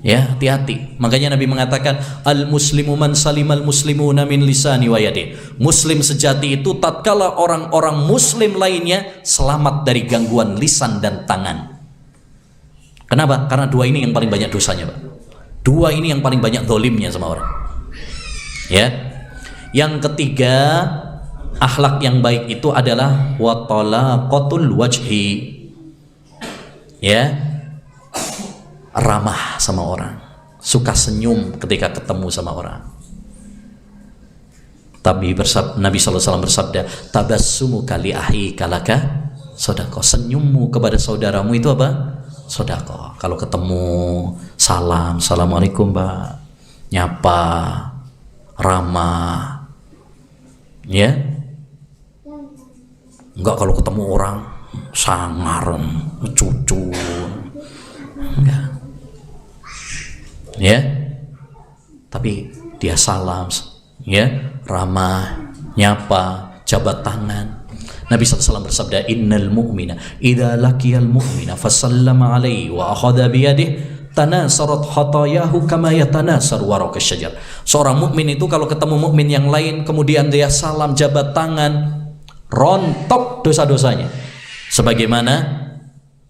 Ya, hati-hati. Makanya Nabi mengatakan, al-muslimu man salimal muslimuna min lisani wa yadi. Muslim sejati itu tatkala orang-orang muslim lainnya selamat dari gangguan lisan dan tangan. Kenapa? Karena dua ini yang paling banyak dosanya, Pak. Dua ini yang paling banyak zalimnya sama orang. Ya. Yang ketiga, akhlak yang baik itu adalah wa talaqatul wajhi. Ya. Ramah sama orang, suka senyum ketika ketemu sama orang. Tapi Nabi SAW bersabda, tabassumu kali ahi kalaka sodako. Senyummu kepada saudaramu itu apa? Sodako. Kalau ketemu, salam, assalamualaikum Pak, nyapa, ramah. Ya, enggak kalau ketemu orang sangar, cucu, enggak. Ya, tapi dia salam, ya, ramah, nyapa, jabat tangan. Nabi SAW bersabda, innal mu'mina idza laqiyal mu'mina fasallama alaihi wa akhadha bi yadihi tanasarat khatayahu kama yatanasar waraq asyajar. Seorang mukmin itu kalau ketemu mukmin yang lain kemudian dia salam, jabat tangan, rontok dosa-dosanya sebagaimana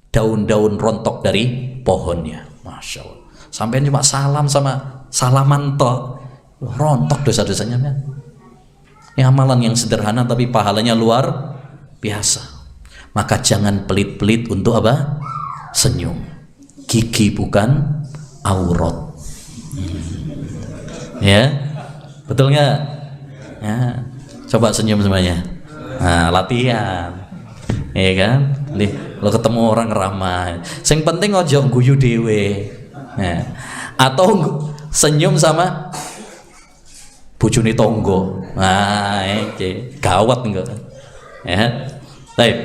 daun-daun rontok dari pohonnya. Masya Allah. Sampai cuma salam sama salaman toh, rontok dosa-dosanya, kan? Ini amalan yang sederhana tapi pahalanya luar biasa. Maka jangan pelit-pelit untuk apa? Senyum. Gigi bukan aurat. Ya, betul nggak? Ya, coba senyum semuanya. Nah, latihan, ya kan? Nih, kalau ketemu orang ramah. Yang penting ojo guyu dewe. Nah, atau senyum sama bojone tonggo. Nah, gawat enggak? Ya. Baik.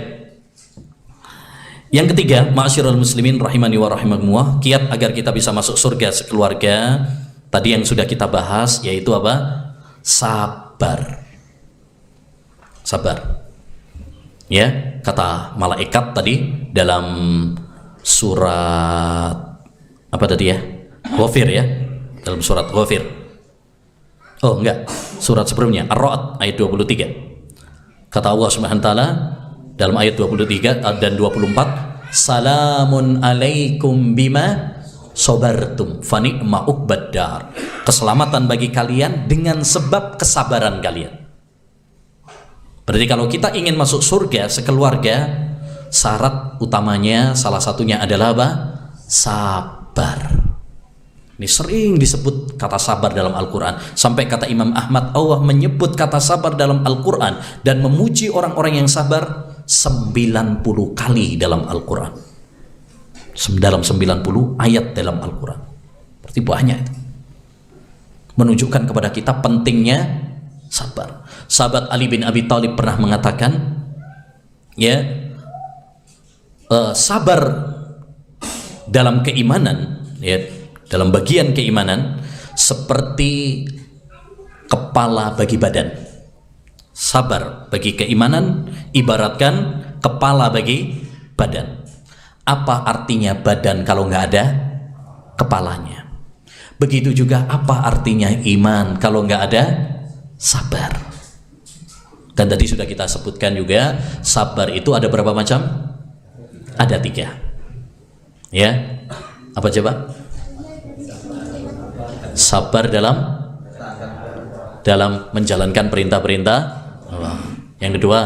Yang ketiga, ma'asyiral muslimin rahimani wa rahimakumullah, kiat agar kita bisa masuk surga sekeluarga, tadi yang sudah kita bahas, yaitu apa? Sabar. Sabar. Ya, kata malaikat tadi dalam surat apa tadi ya? Ghafir ya. Dalam surat Ghafir. Oh, enggak. Surat sebelumnya, Ar-Ra'd ayat 23. Kata Allah Subhanahu wa taala dalam ayat 23 dan 24, salamun alaikum bima sabartum fa ni'ma uqbad dar. Keselamatan bagi kalian dengan sebab kesabaran kalian. Berarti kalau kita ingin masuk surga sekeluarga, syarat utamanya salah satunya adalah apa? Sabar. Ini sering disebut kata sabar dalam Al-Quran. Sampai kata Imam Ahmad, Allah menyebut kata sabar dalam Al-Quran dan memuji orang-orang yang sabar 90 kali dalam Al-Quran. Dalam 90 ayat dalam Al-Quran. Berarti banyak itu. Menunjukkan kepada kita pentingnya sabar. Sahabat Ali bin Abi Thalib pernah mengatakan, ya, sabar dalam keimanan, ya, dalam bagian keimanan seperti kepala bagi badan. Sabar bagi keimanan ibaratkan kepala bagi badan. Apa artinya badan kalau nggak ada kepalanya? Begitu juga apa artinya iman kalau nggak ada sabar? Dan tadi sudah kita sebutkan juga, sabar itu ada berapa macam? Ada 3. Ya, apa coba? Sabar dalam menjalankan perintah-perintah Allah. Yang kedua,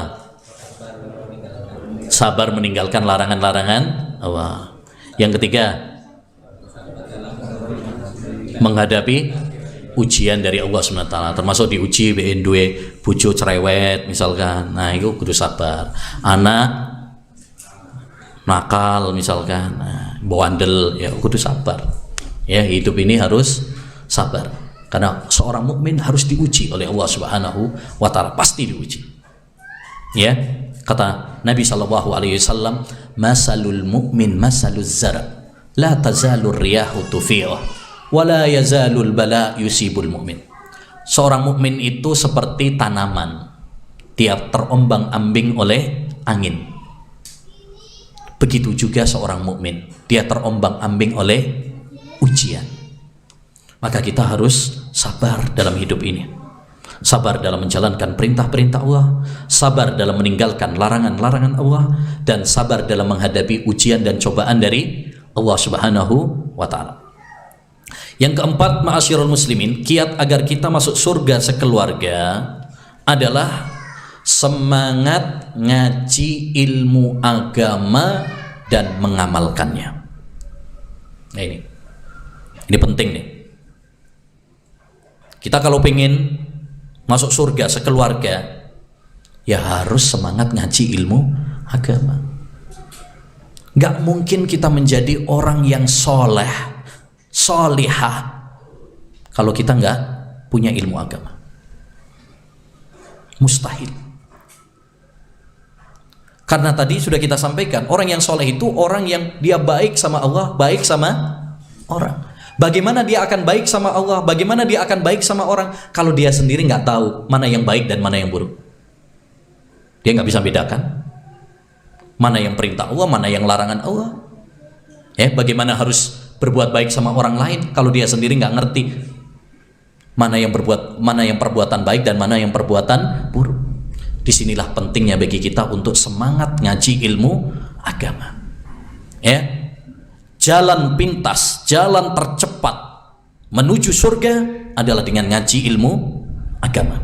sabar meninggalkan larangan-larangan Allah. Yang ketiga, menghadapi ujian dari Allah SWT, termasuk diuji BN2 bojo cerewet misalkan. Nah, itu kudu sabar. Anak nakal misalkan, nah, bawandel, ya kudu sabar. Ya, hidup ini harus sabar, karena seorang mukmin harus diuji oleh Allah Subhanahu wa taala, pasti diuji. Ya, kata Nabi sallallahu alaihi wasallam, masalul mu'min masaluz zar, la tazalur riyahu tufi'ah wa la yazalul bala yusibul mu'min. Seorang mukmin itu seperti tanaman, dia terombang-ambing oleh angin. Begitu juga seorang mukmin, dia terombang-ambing oleh ujian. Maka kita harus sabar dalam hidup ini. Sabar dalam menjalankan perintah-perintah Allah, sabar dalam meninggalkan larangan-larangan Allah, dan sabar dalam menghadapi ujian dan cobaan dari Allah Subhanahu wa taala. Yang keempat, ma'asyiral muslimin, kiat agar kita masuk surga sekeluarga adalah semangat ngaji ilmu agama dan mengamalkannya. Nah, ini penting nih. Kita kalau pengen masuk surga sekeluarga, ya harus semangat ngaji ilmu agama. Gak mungkin kita menjadi orang yang soleh, solihah, kalau kita gak punya ilmu agama. Mustahil. Karena tadi sudah kita sampaikan, orang yang soleh itu orang yang dia baik sama Allah, baik sama orang. Bagaimana dia akan baik sama Allah, bagaimana dia akan baik sama orang kalau dia sendiri nggak tahu mana yang baik dan mana yang buruk? Dia nggak bisa bedakan mana yang perintah Allah, mana yang larangan Allah. Bagaimana harus berbuat baik sama orang lain kalau dia sendiri nggak ngerti mana yang perbuatan baik dan mana yang perbuatan buruk. Disinilah pentingnya bagi kita untuk semangat ngaji ilmu agama. Jalan pintas, jalan tercepat menuju surga adalah dengan ngaji ilmu agama.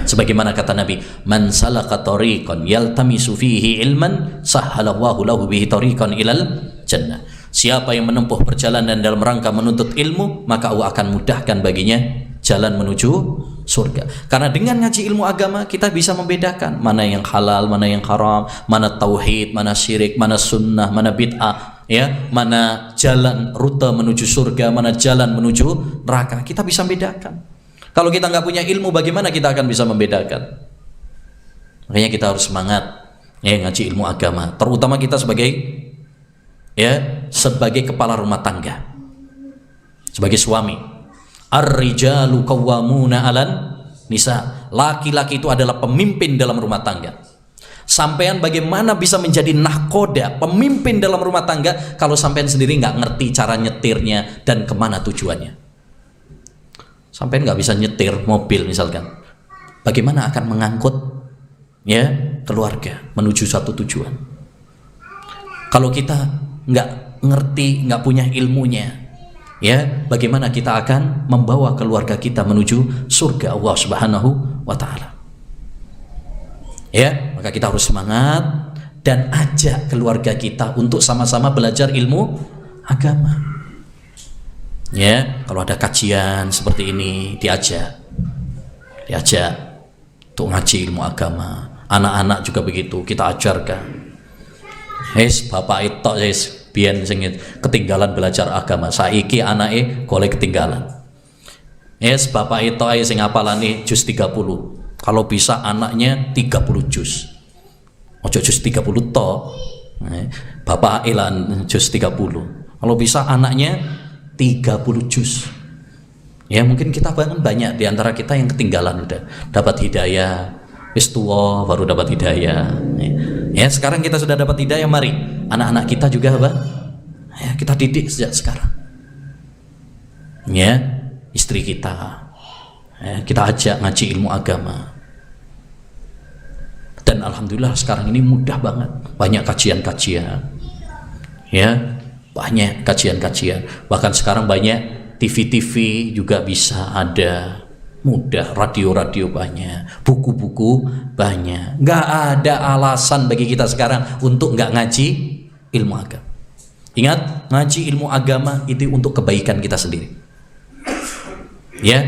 Sebagaimana kata Nabi, man salaka tariqan yaltamisu fihi ilman sahhalallahu lahu bihi tariqan ilal jannah. Siapa yang menempuh perjalanan dalam rangka menuntut ilmu, maka Allah akan mudahkan baginya jalan menuju surga. Karena dengan ngaji ilmu agama kita bisa membedakan mana yang halal, mana yang haram, mana tauhid, mana syirik, mana sunnah, mana bid'ah, mana jalan rute menuju surga, mana jalan menuju neraka. Kita bisa membedakan. Kalau kita nggak punya ilmu, bagaimana kita akan bisa membedakan? Makanya kita harus semangat ngaji ilmu agama. Terutama kita sebagai ya, sebagai kepala rumah tangga, sebagai suami. Ar-rijalu qawwamuna 'alan nisa. Laki-laki itu adalah pemimpin dalam rumah tangga. Sampean bagaimana bisa menjadi nahkoda, pemimpin dalam rumah tangga, kalau sampean sendiri nggak ngerti cara nyetirnya dan kemana tujuannya? Sampean nggak bisa nyetir mobil misalkan, bagaimana akan mengangkut ya keluarga menuju satu tujuan? Kalau kita nggak ngerti, nggak punya ilmunya, ya bagaimana kita akan membawa keluarga kita menuju surga Allah Subhanahu wa Ta'ala? Ya, maka kita harus semangat dan ajak keluarga kita untuk sama-sama belajar ilmu agama. Ya, kalau ada kajian seperti ini diajak untuk ngaji ilmu agama. Anak-anak juga begitu, kita ajarkan. Bapak itu biyen sing ketinggalan belajar agama. Saiki anake golek ketinggalan. Bapak itu sing hafalane juz 30. Kalau bisa anaknya 30 juz. Ojo juz 30 to. Bapak ilan juz 30. Kalau bisa anaknya 30 juz. Ya mungkin kita banyak di antara kita yang ketinggalan udah dapat hidayah. Wis tuwa baru dapat hidayah. Ya sekarang kita sudah dapat hidayah, mari anak-anak kita juga apa? Ya, kita didik sejak sekarang. Ya, istri kita. Ya, kita ajak ngaji ilmu agama. Dan alhamdulillah sekarang ini mudah banget, banyak kajian-kajian. Ya, banyak kajian-kajian. Bahkan sekarang banyak TV-TV juga bisa ada. Mudah, radio-radio banyak, buku-buku banyak. Nggak ada alasan bagi kita sekarang untuk nggak ngaji ilmu agama. Ingat, ngaji ilmu agama itu untuk kebaikan kita sendiri. Ya,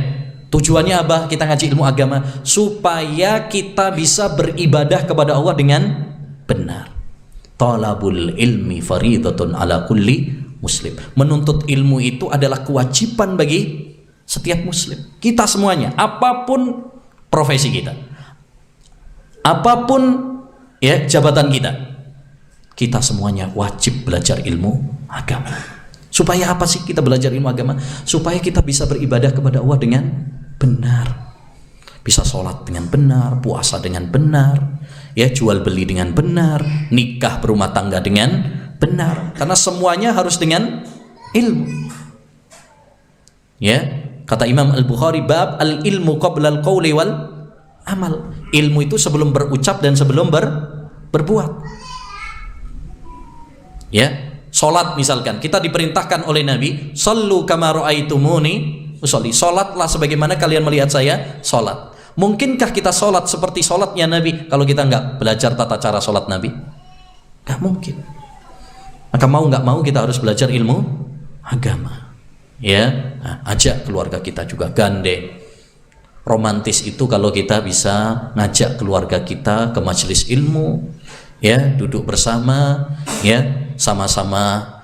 tujuannya apa kita ngaji ilmu agama? Supaya kita bisa beribadah kepada Allah dengan benar. Talabul ilmi faridatun ala kulli muslim. Menuntut ilmu itu adalah kewajiban bagi setiap muslim. Kita semuanya, apapun profesi kita, apapun ya jabatan kita semuanya wajib belajar ilmu agama. Supaya apa sih kita belajar ilmu agama? Supaya kita bisa beribadah kepada Allah dengan benar, bisa sholat dengan benar, puasa dengan benar, ya jual beli dengan benar, nikah berumah tangga dengan benar. Karena semuanya harus dengan ilmu. Ya, kata Imam Al-Bukhari, bab al-ilmu qabla al-qawli wal amal. Ilmu itu sebelum berucap dan sebelum berbuat. Ya, salat misalkan kita diperintahkan oleh Nabi, sallu kama ra'aitumuni usolli. Salatlah sebagaimana kalian melihat saya salat. Mungkinkah kita salat seperti salatnya Nabi kalau kita nggak belajar tata cara salat Nabi? Nggak mungkin. Maka mau nggak mau kita harus belajar ilmu agama. Ya, nah, ajak keluarga kita juga, gandeng. Romantis itu kalau kita bisa ngajak keluarga kita ke majelis ilmu, ya duduk bersama, ya sama-sama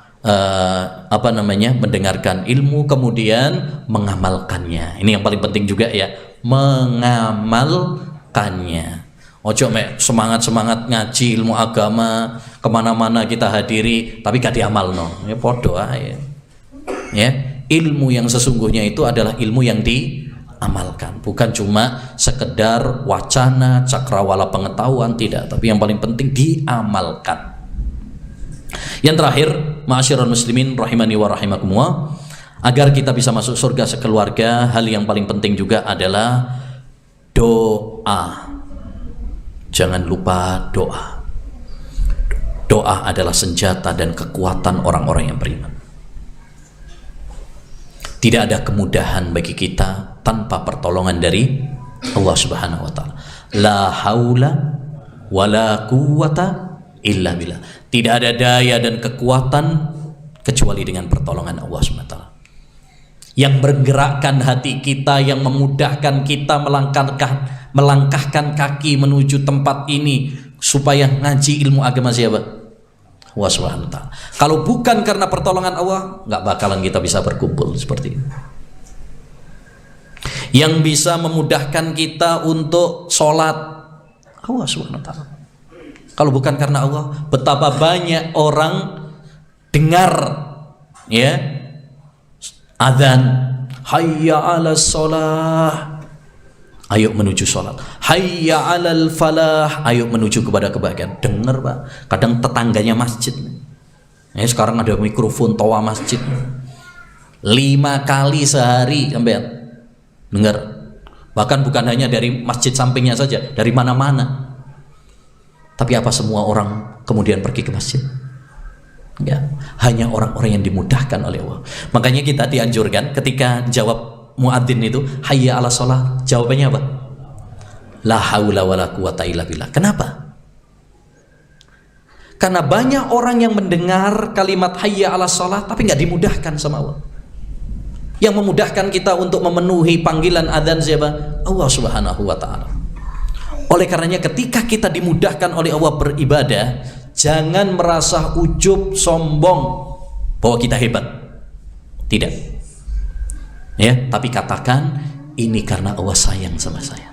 mendengarkan ilmu kemudian mengamalkannya. Ini yang paling penting juga ya, mengamalkannya. Ojo semangat ngaji ilmu agama kemana-mana kita hadiri tapi gak diamalno, ya podo ae. Ya, ilmu yang sesungguhnya itu adalah ilmu yang diamalkan, bukan cuma sekedar wacana, cakrawala pengetahuan, tidak, tapi yang paling penting diamalkan. Yang terakhir, ma'asyiral muslimin rahimani wa rahimakumullah, agar kita bisa masuk surga sekeluarga, hal yang paling penting juga adalah doa. Jangan lupa doa. Doa adalah senjata dan kekuatan orang-orang yang beriman. Tidak ada kemudahan bagi kita tanpa pertolongan dari Allah Subhanahu wa Ta'ala. La haula wa la quwwata illa billah. Tidak ada daya dan kekuatan kecuali dengan pertolongan Allah Subhanahu wa Ta'ala. Yang bergerakkan hati kita, yang memudahkan kita melangkahkan kaki menuju tempat ini supaya ngaji ilmu agama siapa? Allah Subhanahu wa Ta'ala. Kalau bukan karena pertolongan Allah, nggak bakalan kita bisa berkumpul seperti ini. Yang bisa memudahkan kita untuk sholat, Allah Subhanahu wa Ta'ala. Kalau bukan karena Allah, betapa banyak orang dengar ya adzan, hayya 'alas shalah, ayo menuju sholat, hayya 'alal falah, ayo menuju kepada kebahagiaan. Dengar Pak, kadang tetangganya masjid ya, sekarang ada mikrofon toa masjid 5 kali sehari sampean dengar, bahkan bukan hanya dari masjid sampingnya saja, dari mana-mana. Tapi apa semua orang kemudian pergi ke masjid? Ya, hanya orang-orang yang dimudahkan oleh Allah. Makanya kita dianjurkan ketika jawab muadzin itu hayya 'alas shalah, jawabannya apa? La haula wala quwata illa billah. Kenapa? Karena banyak orang yang mendengar kalimat hayya 'alas shalah tapi nggak dimudahkan sama Allah. Yang memudahkan kita untuk memenuhi panggilan adzan siapa? Allah Subhanahu wa taala. Oleh karenanya ketika kita dimudahkan oleh Allah beribadah, jangan merasa ujub, sombong bahwa kita hebat. Tidak. Ya, tapi katakan ini karena Allah sayang sama saya.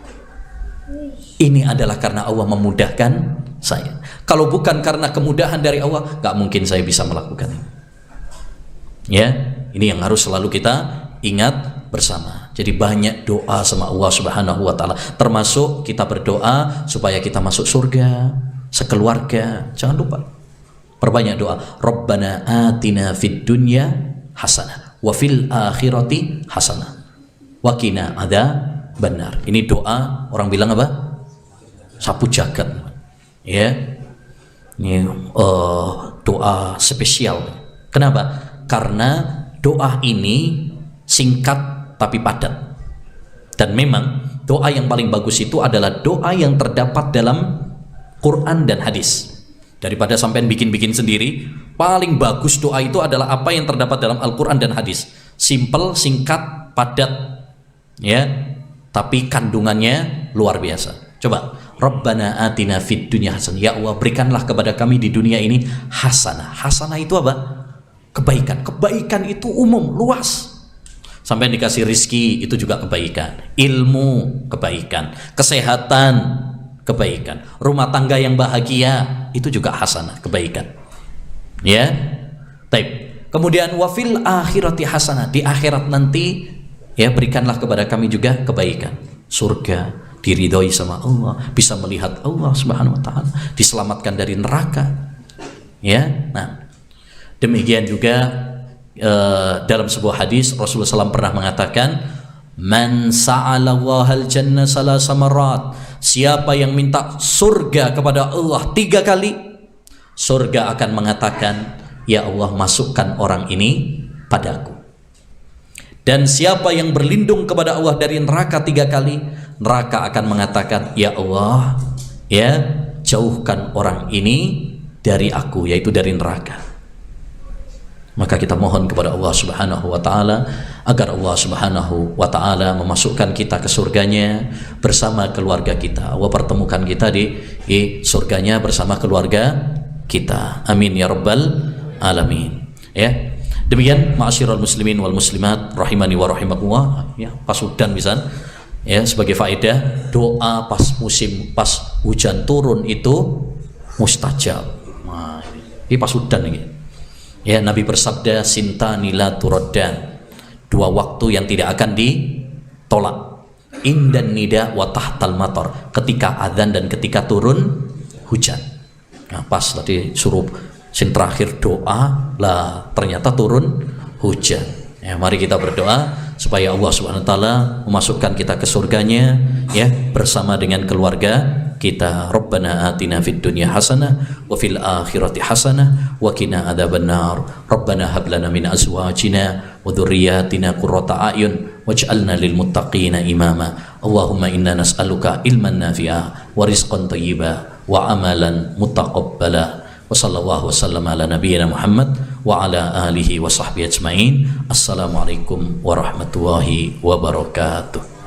Ini adalah karena Allah memudahkan saya. Kalau bukan karena kemudahan dari Allah, gak mungkin saya bisa melakukannya. Ya, ini yang harus selalu kita ingat bersama. Jadi banyak doa sama Allah Subhanahu wa taala, termasuk kita berdoa supaya kita masuk surga sekeluarga. Jangan lupa perbanyak doa. Rabbana atina fid dunya hasanah wa fil akhirati hasanah wa qina adzabannar. Ini doa orang bilang apa? Sapu jagat. Ya. Ini doa spesial. Kenapa? Karena doa ini singkat tapi padat. Dan memang doa yang paling bagus itu adalah doa yang terdapat dalam Quran dan hadis. Daripada sampean bikin-bikin sendiri, paling bagus doa itu adalah apa yang terdapat dalam Al-Quran dan hadis. Simple, singkat, padat, ya, tapi kandungannya luar biasa. Coba, Rabbana atina fid dunya hasanah. Ya Allah, berikanlah kepada kami di dunia ini hasanah. Hasanah itu apa? Kebaikan. Kebaikan itu umum, luas. Sampai dikasih rizki itu juga kebaikan, ilmu kebaikan, kesehatan kebaikan, rumah tangga yang bahagia itu juga hasanah, kebaikan. Ya, baik. Kemudian wafil akhirati hasanah, di akhirat nanti ya berikanlah kepada kami juga kebaikan, surga, diridhoi sama Allah, bisa melihat Allah Subhanahu wa taala, diselamatkan dari neraka. Ya, nah demikian juga dalam sebuah hadis Rasulullah SAW pernah mengatakan, man sa'ala Allahal jannah salasa marat, siapa yang minta surga kepada Allah 3 kali, surga akan mengatakan, ya Allah, masukkan orang ini padaku. Dan siapa yang berlindung kepada Allah dari neraka 3 kali, neraka akan mengatakan, ya Allah, ya, jauhkan orang ini dari aku, yaitu dari neraka. Maka kita mohon kepada Allah Subhanahu wa taala agar Allah Subhanahu wa taala memasukkan kita ke surganya bersama keluarga kita. Allah pertemukan kita di surganya bersama keluarga kita. Amin ya rabbal alamin. Ya. Demikian ma'asyiral muslimin wal muslimat rahimani wa rahimakumullah, ya, pasudan bisa. Ya, sebagai faedah, doa pas musim pas hujan turun itu mustajab. Nah, ini pasudan ini. Ya, Nabi bersabda, sintani la turaddan, 2 waktu yang tidak akan ditolak, indan nida wa tahtal matar, ketika adzan dan ketika turun hujan. Nah, pas tadi suruh sin terakhir doa, lah ternyata turun hujan. Ya, mari kita berdoa supaya Allah Subhanahu wa taala memasukkan kita ke surganya, ya, bersama dengan keluarga kita. Rabbana atina fid dunya hasanah wa fil akhirati hasanah wa qina adzabannar. Rabbana hab lana min azwajina wa dhurriyyatina qurrata a'yun waj'alna lil muttaqina imama. Allahumma inna nas'aluka ilman nafi'a wa rizqan thayyiba wa amalan mutaqabbala. Wa sallallahu wasallam ala nabiyyina Muhammad wa ala alihi wa sahbihi ajma'in. Assalamualaikum warahmatullahi wabarakatuh.